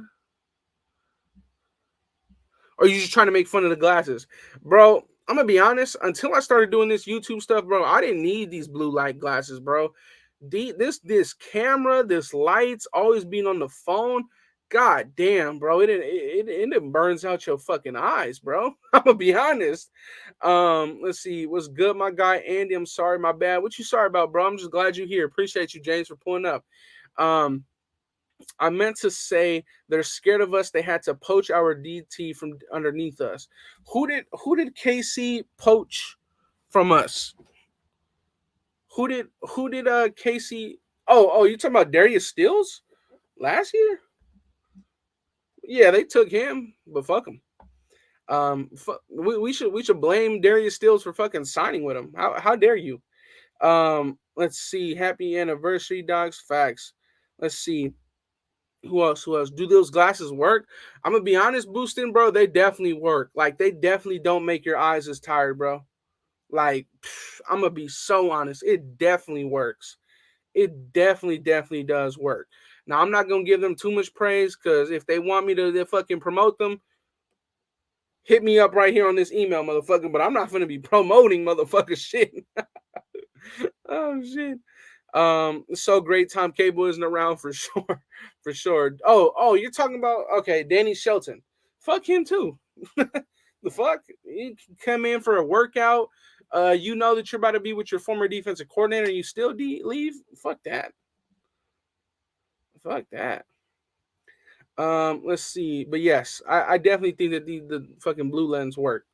Or are you just trying to make fun of the glasses? Bro, I'm going to be honest. Until I started doing this YouTube stuff, bro, I didn't need these blue light glasses, bro. This camera, this lights, always being on the phone. God damn, bro. It burns out your fucking eyes, bro. I'm going to be honest. Let's see. What's good, my guy, Andy? I'm sorry, my bad. What you sorry about, bro? I'm just glad you're here. Appreciate you, James, for pulling up. I meant to say they're scared of us. They had to poach our DT from underneath us. Who did KC poach from us? Who did KC? Oh, you talking about Darius Stills last year? Yeah, they took him, but fuck him. We should blame Darius Stills for fucking signing with him. How dare you? Let's see. Happy anniversary, dogs. Facts. Let's see. Who else? Do those glasses work? I'm gonna be honest, Boostin, bro. They definitely work. Like, they definitely don't make your eyes as tired, bro. Like, I'm gonna be so honest. It definitely works. It definitely does work. Now, I'm not gonna give them too much praise, because if they want me to fucking promote them, hit me up right here on this email, motherfucker. But I'm not gonna be promoting motherfucker shit. Oh shit. So great Tom Cable isn't around for sure. For sure. Oh, you're talking about, okay, Danny Shelton. Fuck him too. The fuck? You come in for a workout. You know that you're about to be with your former defensive coordinator and you still leave? Fuck that. Fuck that. Let's see. But yes, I definitely think that the fucking blue lens work.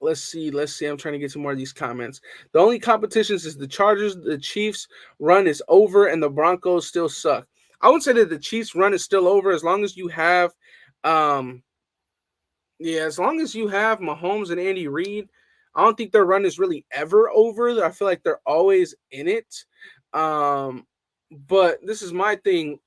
Let's see. I'm trying to get some more of these comments. The only competitions is the Chargers, the Chiefs run is over, and the Broncos still suck. I would say that the Chiefs run is still over as long as you have, as long as you have Mahomes and Andy Reid. I don't think their run is really ever over. I feel like they're always in it. But this is my thing.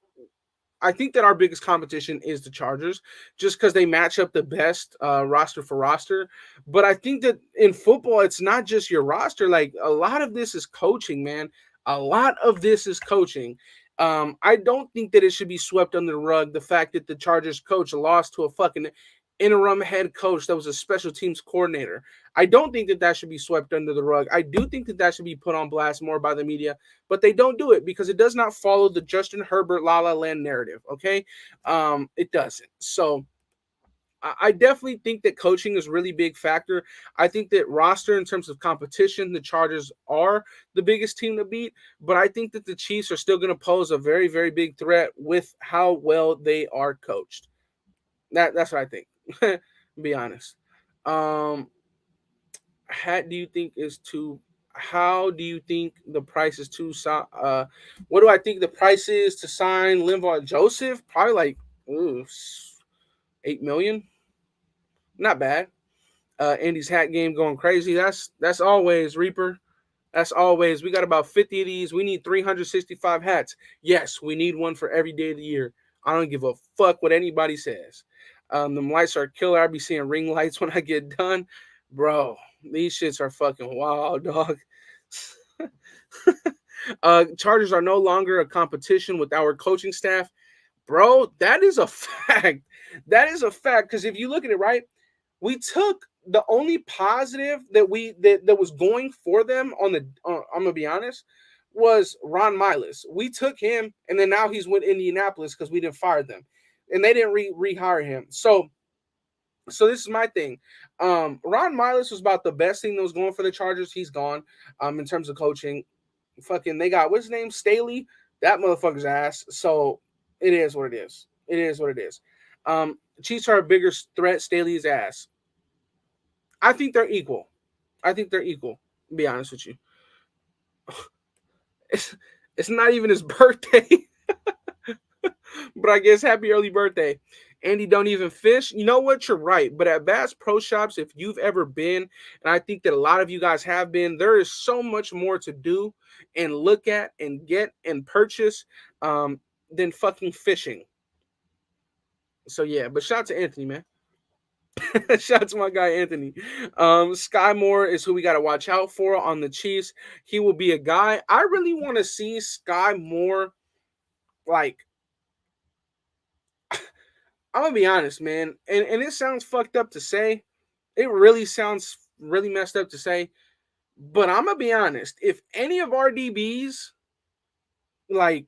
I think that our biggest competition is the Chargers, just because they match up the best roster for roster. But I think that in football, it's not just your roster. Like, a lot of this is coaching, man. A lot of this is coaching. I don't think that it should be swept under the rug, the fact that the Chargers coach lost to a fucking interim head coach that was a special teams coordinator. I don't think that that should be swept under the rug. I do think that that should be put on blast more by the media, but they don't do it because it does not follow the Justin Herbert La La Land narrative, okay? It doesn't. So I definitely think that coaching is a really big factor. I think that roster, in terms of competition, the Chargers are the biggest team to beat, but I think that the Chiefs are still going to pose a very, very big threat with how well they are coached. That's what I think. Be honest. How do you think the price is too? What do I think the price is to sign Linval Joseph? Probably like $8 million. Not bad. Andy's hat game going crazy. That's always Reaper. That's always. We got about 50 of these. We need 365 hats. Yes, we need one for every day of the year. I don't give a fuck what anybody says. The lights are killer. I be seeing ring lights when I get done. Bro, these shits are fucking wild, dog. Chargers are no longer a competition with our coaching staff. Bro, that is a fact. That is a fact. Because if you look at it, right, we took the only positive that was going for them on the I'm gonna be honest, was Ron Miles. We took him, and then now he's with Indianapolis because we didn't fire them. and they didn't rehire him. So this is my thing. Ron Miles was about the best thing that was going for the Chargers. He's gone. In terms of coaching, fucking they got what's his name, Staley. That motherfucker's ass. So it is what it is. It is what it is. Chiefs are a bigger threat. Staley's ass. I think they're equal. I think they're equal. To be honest with you, it's not even his birthday. But I guess happy early birthday. Andy don't even fish. You know what? You're right. But at Bass Pro Shops, if you've ever been, and I think that a lot of you guys have been, there is so much more to do and look at and get and purchase than fucking fishing. So yeah, but shout out to Anthony, man. Shout out to my guy Anthony. Sky Moore is who we got to watch out for on the Chiefs. He will be a guy. I really want to see Sky Moore like I'm gonna be honest, man, and it sounds fucked up to say. It really sounds really messed up to say, but I'm gonna be honest. If any of our DBs like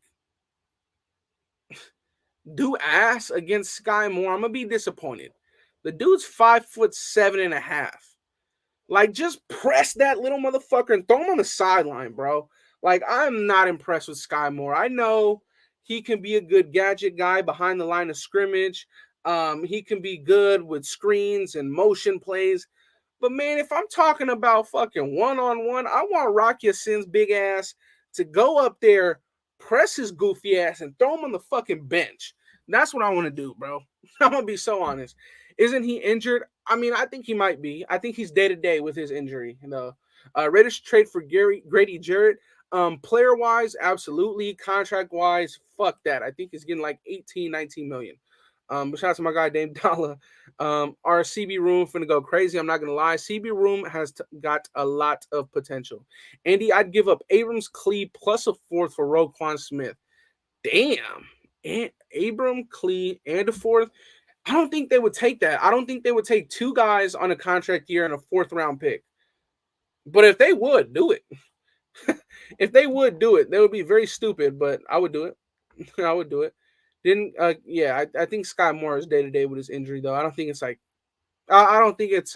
do ass against Sky Moore, I'm gonna be disappointed. The dude's 5'7.5". Like, just press that little motherfucker and throw him on the sideline, bro. Like, I'm not impressed with Sky Moore. I know he can be a good gadget guy behind the line of scrimmage. He can be good with screens and motion plays. But, man, if I'm talking about fucking one-on-one, I want Rocky Sin's big ass to go up there, press his goofy ass, and throw him on the fucking bench. That's what I want to do, bro. I'm going to be so honest. Isn't he injured? I mean, I think he might be. I think he's day-to-day with his injury. Raiders trade for Grady Jarrett. Player-wise, absolutely. Contract-wise, fuck that. I think he's getting like 18, 19 million. But shout out to my guy, Dame Dollar. Our CB room finna go crazy. I'm not going to lie. CB room has got a lot of potential. Andy, I'd give up Abrams, Clee, plus a fourth for Roquan Smith. Damn. And Abram, Clee, and a fourth. I don't think they would take that. I don't think they would take two guys on a contract year and a fourth-round pick. But if they would, do it. If they would do it, they would be very stupid, but I would do it. I would do it. I think Sky Moore is day-to-day with his injury, though. I don't think it's like I don't think it's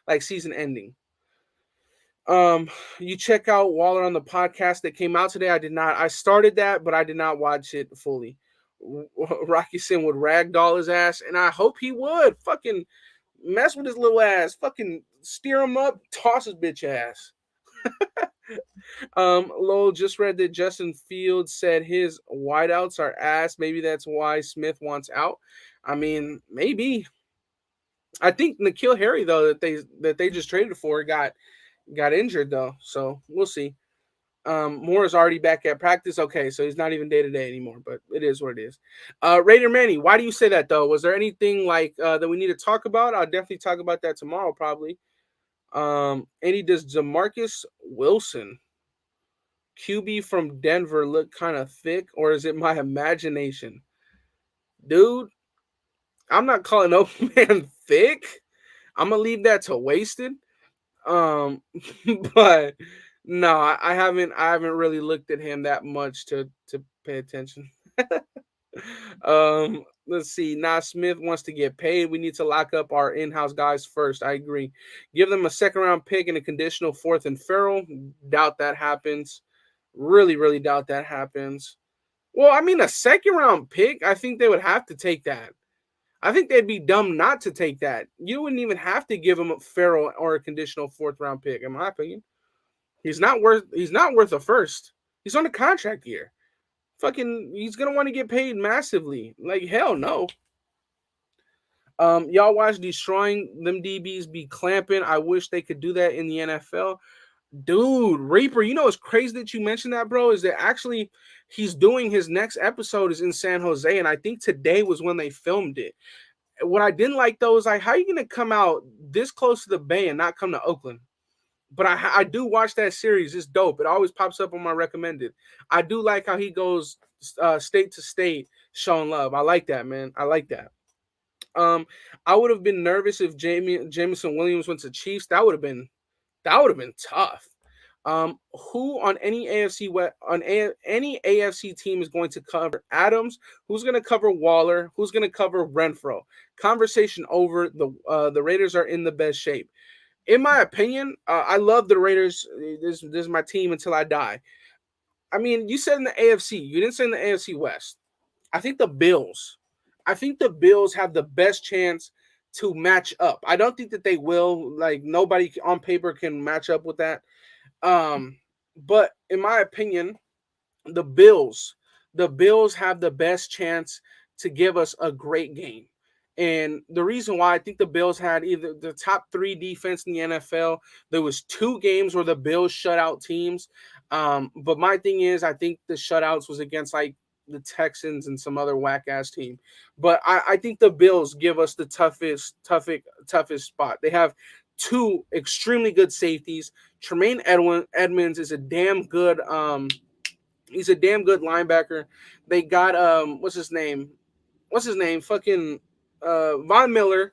like season ending. You check out Waller on the podcast that came out today. I did not. I started that, but I did not watch it fully. Rocky Sin would ragdoll his ass, and I hope he would fucking mess with his little ass, fucking steer him up, toss his bitch ass. Lowell just read that Justin Fields said his wideouts are ass. Maybe that's why Smith wants out. I mean, maybe. I think N'Keal Harry though that they just traded for got injured though, so we'll see. Moore is already back at practice. Okay, so he's not even day-to-day anymore, but it is what it is. Raider Manny, why do you say that, though? Was there anything like that we need to talk about? I'll definitely talk about that tomorrow, probably. Andy, does Jamarcus Wilson, QB from Denver, look kind of thick, or is it my imagination? Dude, I'm not calling no man thick. I'm going to leave that to wasted. But... No, I haven't really looked at him that much to pay attention. Let's see. Nah, Smith wants to get paid. We need to lock up our in-house guys first. I agree. Give them a second-round pick and a conditional fourth and Farrell. Doubt that happens. Really, really doubt that happens. Well, I mean, a second-round pick, I think they would have to take that. I think they'd be dumb not to take that. You wouldn't even have to give them a Farrell or a conditional fourth-round pick, in my opinion. He's not worth a first. He's on a contract year. Fucking, he's gonna want to get paid massively. Like, hell no. Y'all watch Destroying Them DBs be clamping. I wish they could do that in the NFL. Dude, Reaper, you know what's crazy that you mentioned that, bro? Is that actually he's doing his next episode is in San Jose, and I think today was when they filmed it. What I didn't like though is like, how are you gonna come out this close to the Bay and not come to Oakland? But I do watch that series. It's dope. It always pops up on my recommended. I do like how he goes state to state showing love. I like that, man. I like that. I would have been nervous if Jameson Williams went to Chiefs. That would have been tough. Who on any any AFC team is going to cover Adams? Who's going to cover Waller? Who's going to cover Renfro? Conversation over. The Raiders are in the best shape, in my opinion. I love the Raiders. This is my team until I die. I mean, you said in the AFC, you didn't say in the AFC West. I think the Bills. I think the Bills have the best chance to match up. I don't think that they will. Like nobody on paper can match up with that. Um, but in my opinion, the Bills, the Bills have the best chance to give us a great game. And the reason why I think the Bills had either the top 3 defense in the NFL, there was 2 games where the Bills shut out teams. But my thing is, I think the shutouts was against like the Texans and some other whack ass team. But I think the Bills give us the toughest spot. They have 2 extremely good safeties. Tremaine Edmonds is a damn good he's a damn good linebacker. They got what's his name? Fucking Von Miller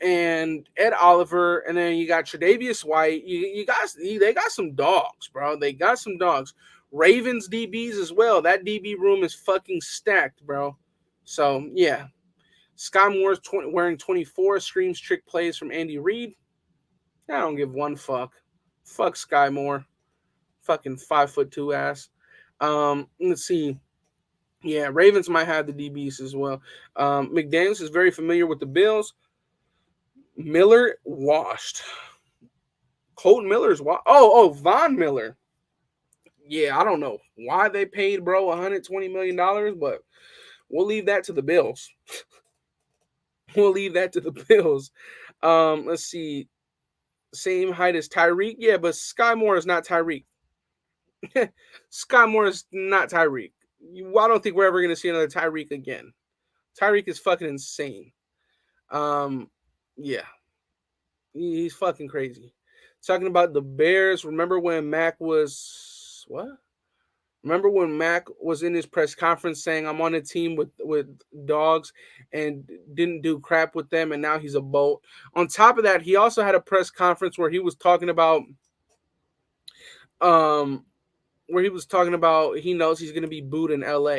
and Ed Oliver, and then you got Tre'Davious White. They got some dogs, bro. They got some dogs. Ravens DBs as well. That DB room is fucking stacked, bro. So yeah, Sky Moore's wearing 24 screams trick plays from Andy Reid. I don't give one fuck. Fuck Sky Moore. Fucking 5'2" ass. Let's see. Yeah, Ravens might have the DBs as well. McDaniels is very familiar with the Bills. Miller washed. Colton Miller's washed. Von Miller. Yeah, I don't know why they paid bro $120 million, but we'll leave that to the Bills. We'll leave that to the Bills. Let's see. Same height as Tyreek. Yeah, but Sky Moore is not Tyreek. Sky Moore is not Tyreek. I don't think we're ever going to see another Tyreek again. Tyreek is fucking insane. Yeah. He's fucking crazy. Talking about the Bears. Remember when Mac was what? Remember when Mac was in his press conference saying I'm on a team with dogs and didn't do crap with them, and now he's a bolt. On top of that, he also had a press conference where he was talking about he knows he's gonna be booed in LA.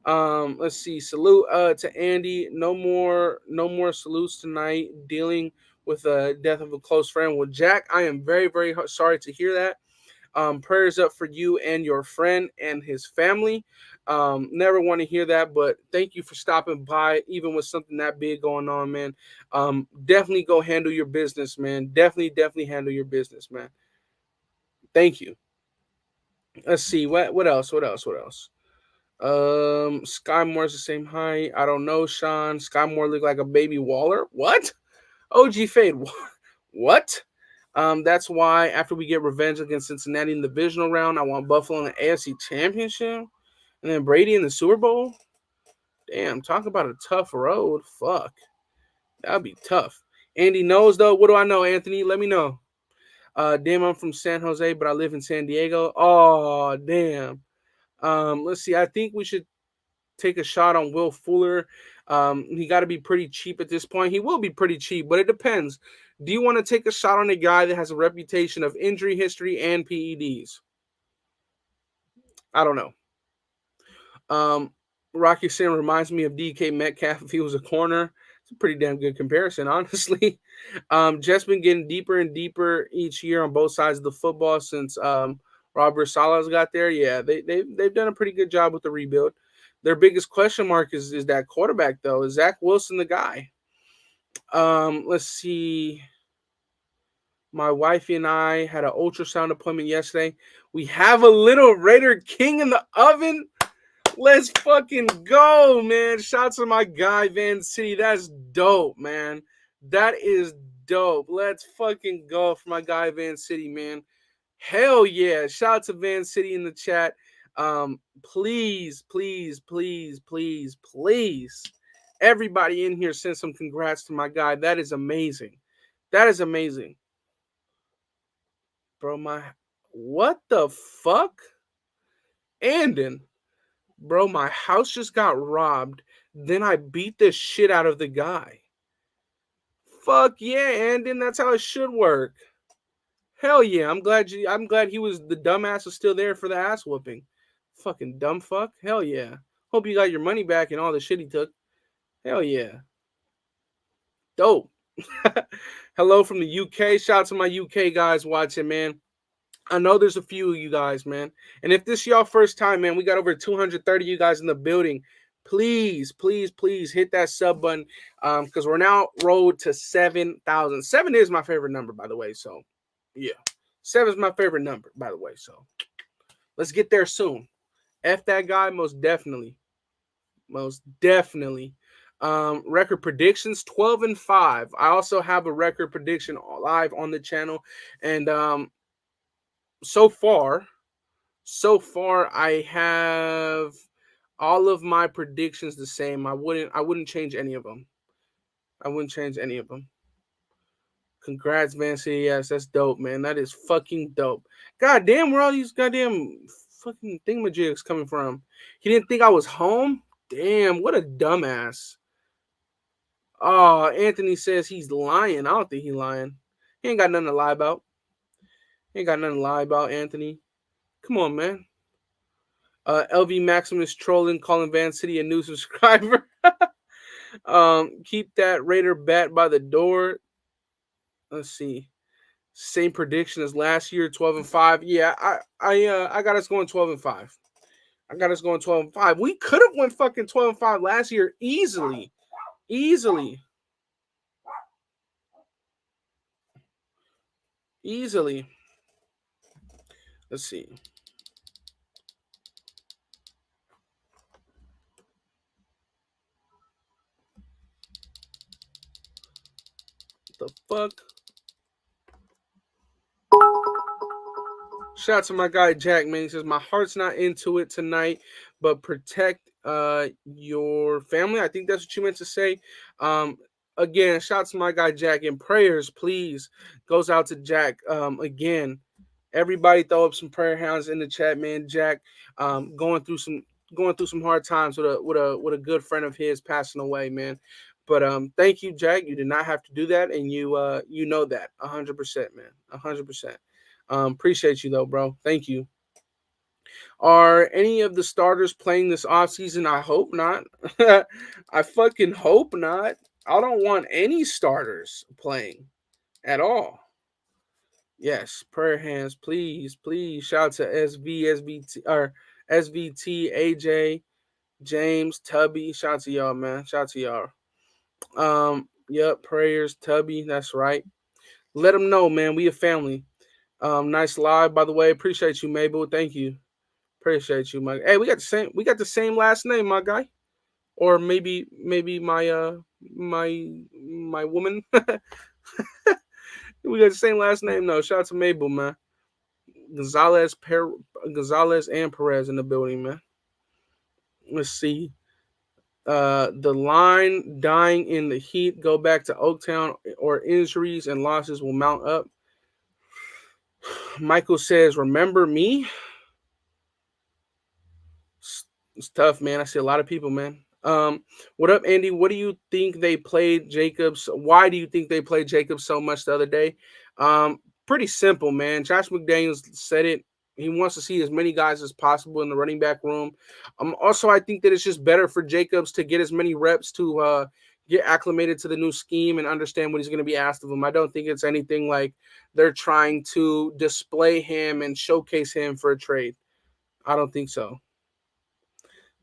Let's see. Salute to Andy. No more salutes tonight. Dealing with the death of a close friend. Well, Jack, I am very, very sorry to hear that. Prayers up for you and your friend and his family. Never want to hear that, but thank you for stopping by, even with something that big going on, man. Definitely go handle your business, man. Definitely handle your business, man. Thank you. Let's see. What else? Sky Moore's the same height. I don't know, Sean. Sky Moore looked like a baby Waller. What? OG Fade. What? That's why after we get revenge against Cincinnati in the divisional round, I want Buffalo in the AFC Championship, and then Brady in the Super Bowl. Damn, talk about a tough road. Fuck, that'd be tough. Andy knows though. What do I know, Anthony? Let me know. Damn, I'm from San Jose, but I live in San Diego. Oh, damn. Let's see. I think we should take a shot on Will Fuller. He got to be pretty cheap at this point. He will be pretty cheap, but it depends. Do you want to take a shot on a guy that has a reputation of injury history and PEDs? I don't know. Rocky Sam reminds me of DK Metcalf if he was a corner. It's a pretty damn good comparison, honestly. Just been getting deeper and deeper each year on both sides of the football since Robert Saleh's got there. Yeah, they've done a pretty good job with the rebuild. Their biggest question mark is that quarterback, though. Is Zach Wilson the guy? Let's see. My wifey and I had an ultrasound appointment yesterday. We have a little Raider King in the oven. Let's fucking go, man. Shouts to my guy, Van City. That's dope, man. That is dope. Let's fucking go for my guy, Van City, man. Hell yeah. Shout out to Van City in the chat. Please, everybody in here send some congrats to my guy. That is amazing. Bro, what the fuck? Andon, bro, my house just got robbed. Then I beat the shit out of the guy. Fuck yeah, Andon, that's how it should work. Hell yeah. I'm glad he was the dumbass was still there for the ass whooping. Fucking dumb fuck. Hell yeah. Hope you got your money back and all the shit he took. Hell yeah. Dope. Hello from the UK. Shout out to my UK guys watching, man. I know there's a few of you guys, man. And if this is y'all first time, man, we got over 230 of you guys in the building. Please, please, please hit that sub button. Because we're now road to 7,000. 7 is my favorite number, by the way. So yeah. 7 is my favorite number, by the way. So let's get there soon. F that guy, most definitely. Most definitely. Record predictions 12-5. I also have a record prediction live on the channel. And so far I have all of my predictions the same. I wouldn't change any of them. Congrats, man. See, yes, that's dope, man. That is fucking dope. God damn, where all these goddamn fucking thingamajigs coming from? He didn't think I was home? Damn, what a dumbass. Oh, Anthony says he's lying. I don't think he's lying. He ain't got nothing to lie about. Anthony. Come on, man. LV Maximus trolling, calling Van City a new subscriber. Keep that Raider bat by the door. Let's see. Same prediction as last year, 12-5. Yeah, I got us going 12-5. We could have went fucking 12-5 last year easily. Easily. Let's see. What the fuck? Shout out to my guy Jack, man. He says my heart's not into it tonight, but protect your family. I think that's what you meant to say. Again, shout out to my guy Jack, and prayers, please, goes out to Jack. Again, everybody throw up some prayer hands in the chat, man. Jack, going through some hard times with a good friend of his passing away, man. But thank you, Jack. You did not have to do that, and you know that 100%, man, 100%. Appreciate you though, bro. Thank you. Are any of the starters playing this offseason? I hope not. I fucking hope not. I don't want any starters playing at all. Yes, prayer hands, please, please. Shout out to SVT, AJ, James, Tubby. Shout out to y'all, man. Shout out to y'all. Yep, prayers, Tubby. That's right. Let them know, man. We a family. Nice live, by the way. Appreciate you, Mabel. Thank you. Appreciate you, my. Hey, we got the same last name, my guy. Or maybe my my woman. We got the same last name, though. Shout out to Mabel, man. Gonzalez and Perez in the building, man. Let's see. The line dying in the heat. Go back to Oaktown, or injuries and losses will mount up. Michael says, remember me? It's tough, man. I see a lot of people, man. What up, Andy? What do you think they played Jacobs? Why do you think they played Jacobs so much the other day? Pretty simple, man. Josh McDaniels said it. He wants to see as many guys as possible in the running back room. Also, I think that it's just better for Jacobs to get as many reps to get acclimated to the new scheme and understand what he's going to be asked of him. I don't think it's anything like they're trying to display him and showcase him for a trade. I don't think so.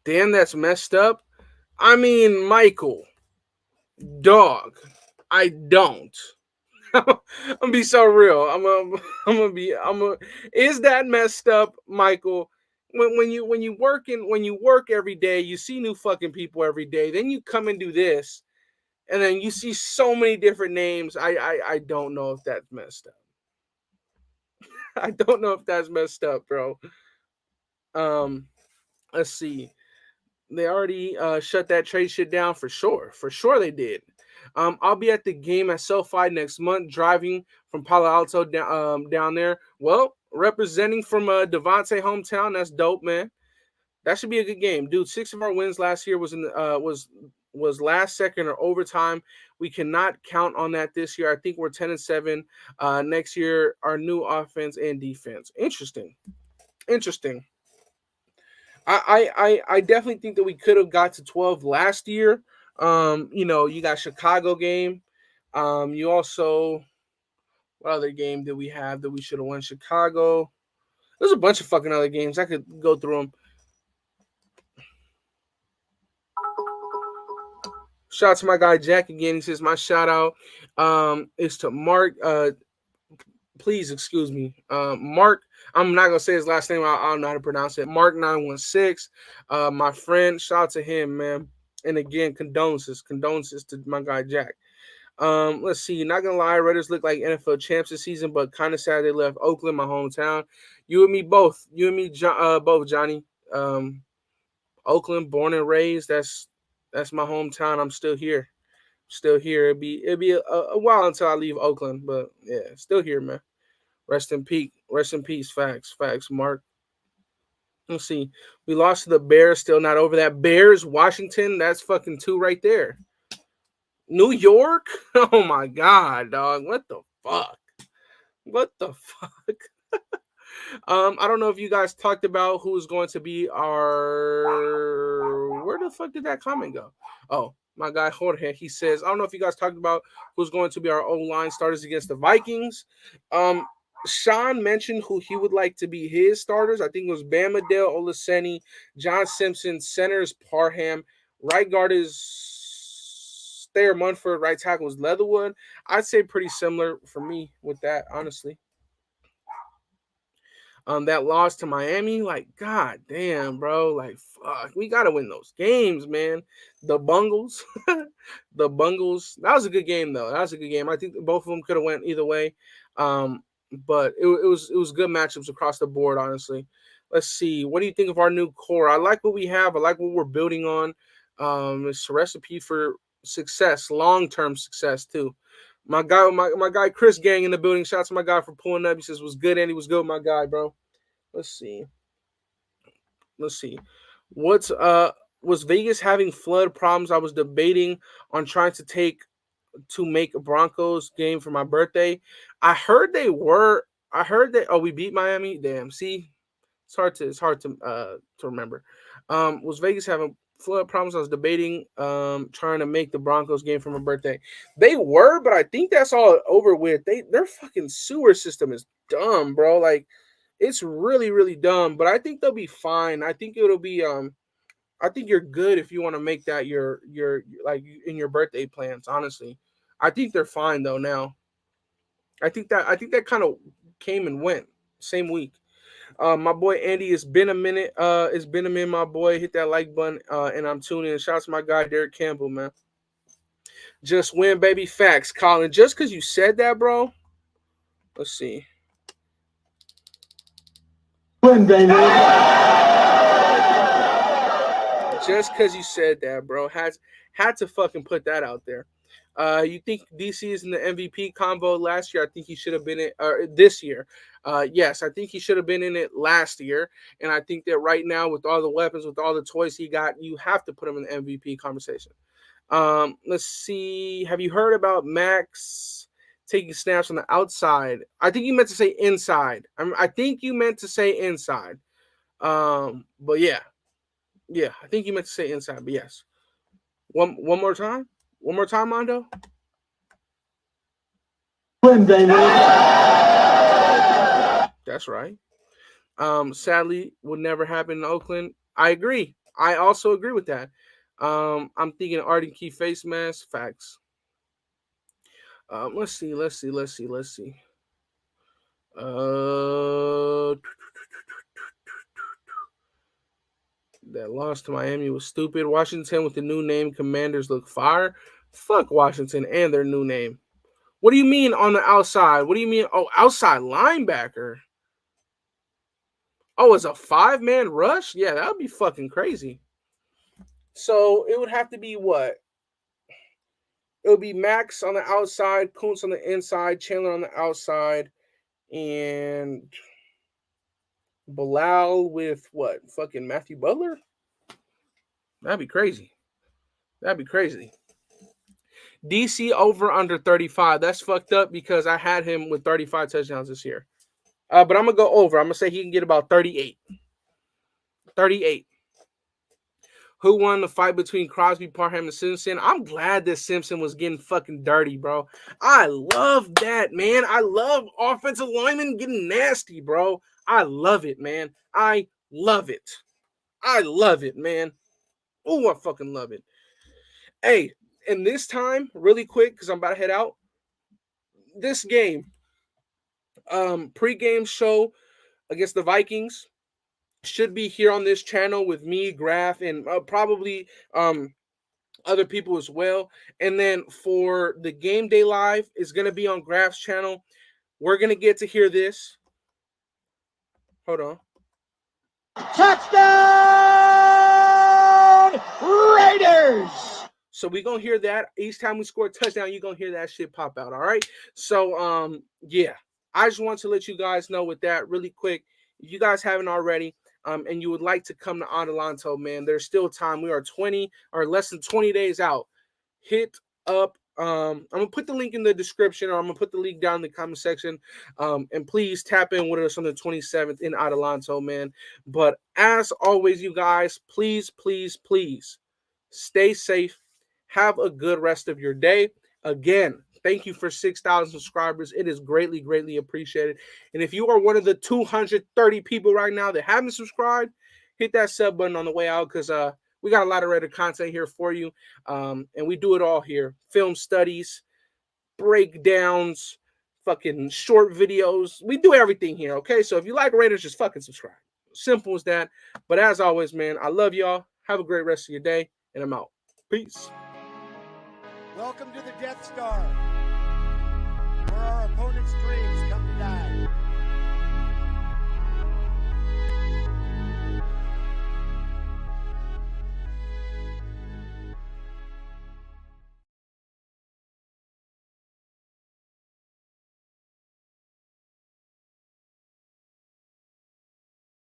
Damn, that's messed up. I mean, Michael, dog, I don't. I'm gonna be so real. Is that messed up, Michael? When you work every day, you see new fucking people every day. Then you come and do this, and then you see so many different names. I don't know if that's messed up. I don't know if that's messed up, bro. Let's see. They already shut that trade shit down for sure. For sure they did. I'll be at the game at SoFi next month, driving from Palo Alto down there. Well, representing from Devontae hometown. That's dope, man. That should be a good game, dude. 6 of our wins last year was was last second or overtime. We cannot count on that this year. I think we're 10-7. Next year, our new offense and defense. Interesting. I definitely think that we could have got to 12 last year. You got Chicago game. You also, what other game did we have that we should have won? Chicago. There's a bunch of fucking other games. I could go through them. Shout out to my guy Jack again. He says my shout out is to Mark. Please excuse me, Mark. I'm not gonna say his last name. I don't know how to pronounce it. Mark 916. My friend. Shout out to him, man. And again, condolences to my guy Jack. Let's see. Not gonna lie, Raiders look like NFL champs this season, but kind of sad they left Oakland, my hometown. You and me both. You and me, both, Johnny. Oakland, born and raised. That's my hometown. I'm still here. It'll be a while until I leave Oakland, but yeah, still here, man. Rest in peace. Facts, Mark. Let's see. We lost to the Bears. Still not over that. Bears, Washington. That's fucking 2 right there. New York. Oh my god, dog. What the fuck? I don't know if you guys talked about who's going to be our. Where the fuck did that comment go? Oh, my guy Jorge. He says, I don't know if you guys talked about who's going to be our O-line starters against the Vikings. Sean mentioned who he would like to be his starters. I think it was Bamadale, Olaseni, John Simpson, center is Parham, right guard is Thayer Munford, right tackle is Leatherwood. I'd say pretty similar for me with that, honestly. That loss to Miami, like, god damn, bro, like, fuck, we gotta win those games, man. The Bungles, the Bungles. That was a good game, though. I think both of them could have went either way, but it was good matchups across the board, honestly. Let's see. What do you think of our new core? I like what we have. I like what we're building on. It's a recipe for success, long-term success too. My guy Chris Gang in the building. Shout out to my guy for pulling up. He says, "Was good, Andy. Was good, my guy, bro." Let's see. What's was Vegas having flood problems? I was debating on trying to make a Broncos game for my birthday. I heard they were. I heard that. Oh, we beat Miami. Damn. See, it's hard to remember. Was Vegas having flood problems? I was debating trying to make the Broncos game for my birthday. They were, but I think that's all over with. Their fucking sewer system is dumb, bro. Like, it's really, really dumb. But I think they'll be fine. I think it'll be I think you're good if you want to make that your like in your birthday plans, honestly. I think they're fine though now. I think that kind of came and went same week. My boy Andy, it's been a minute. My boy. Hit that like button, and I'm tuning in. Shout out to my guy Derek Campbell, man. Just win, baby. Facts, Colin. Just because you said that, bro. Let's see. Win, baby. Just because you said that, bro. Had to fucking put that out there. You think DC is in the MVP combo last year? I think he should have been in this year. Yes, I think he should have been in it last year. And I think that right now, with all the weapons, with all the toys he got, you have to put him in the MVP conversation. Let's see. Have you heard about Max taking snaps on the outside? I think you meant to say inside. I think you meant to say inside. But yeah. Yeah, I think you meant to say inside, but yes. One more time? One more time, Mondo? Win, baby. That's right. Sadly, would never happen in Oakland. I agree. I also agree with that. I'm thinking Arden Key face mask. Facts. Let's see. That loss to Miami was stupid. Washington with the new name Commanders look fire. Fuck Washington and their new name. What do you mean on the outside? What do you mean? Oh, outside linebacker. Oh, it's a 5-man rush? Yeah, that would be fucking crazy. So it would have to be what? It would be Max on the outside, Kuntz on the inside, Chandler on the outside, and Bilal with what? Fucking Matthew Butler? That'd be crazy. That'd be crazy. DC over under 35. That's fucked up because I had him with 35 touchdowns this year. But I'm going to go over. I'm going to say he can get about 38. 38. Who won the fight between Crosby, Parham, and Simpson? I'm glad that Simpson was getting fucking dirty, bro. I love that, man. I love offensive linemen getting nasty, bro. I love it, man. I love it. I love it, man. Oh, I fucking love it. Hey, and this time, really quick, because I'm about to head out. This game, pregame show against the Vikings should be here on this channel with me, Graf, and probably other people as well. And then for the game day live, is going to be on Graf's channel. We're going to get to hear this. Hold on. Touchdown Raiders! So we're going to hear that. Each time we score a touchdown, you're going to hear that shit pop out, all right? So, yeah. I just want to let you guys know with that really quick. If you guys haven't already, and you would like to come to Adelanto, man, there's still time. We are 20 or less than 20 days out. Hit up. I'm going to put the link in the description, or I'm going to put the link down in the comment section. And please tap in with us on the 27th in Adelanto, man. But as always, you guys, please, please, please stay safe. Have a good rest of your day. Again, thank you for 6,000 subscribers. It is greatly, greatly appreciated. And if you are one of the 230 people right now that haven't subscribed, hit that sub button on the way out, because we got a lot of Raider content here for you. And we do it all here. Film studies, breakdowns, fucking short videos. We do everything here, okay? So if you like Raiders, just fucking subscribe. Simple as that. But as always, man, I love y'all. Have a great rest of your day, and I'm out. Peace. Welcome to the Death Star, where our opponent's dreams come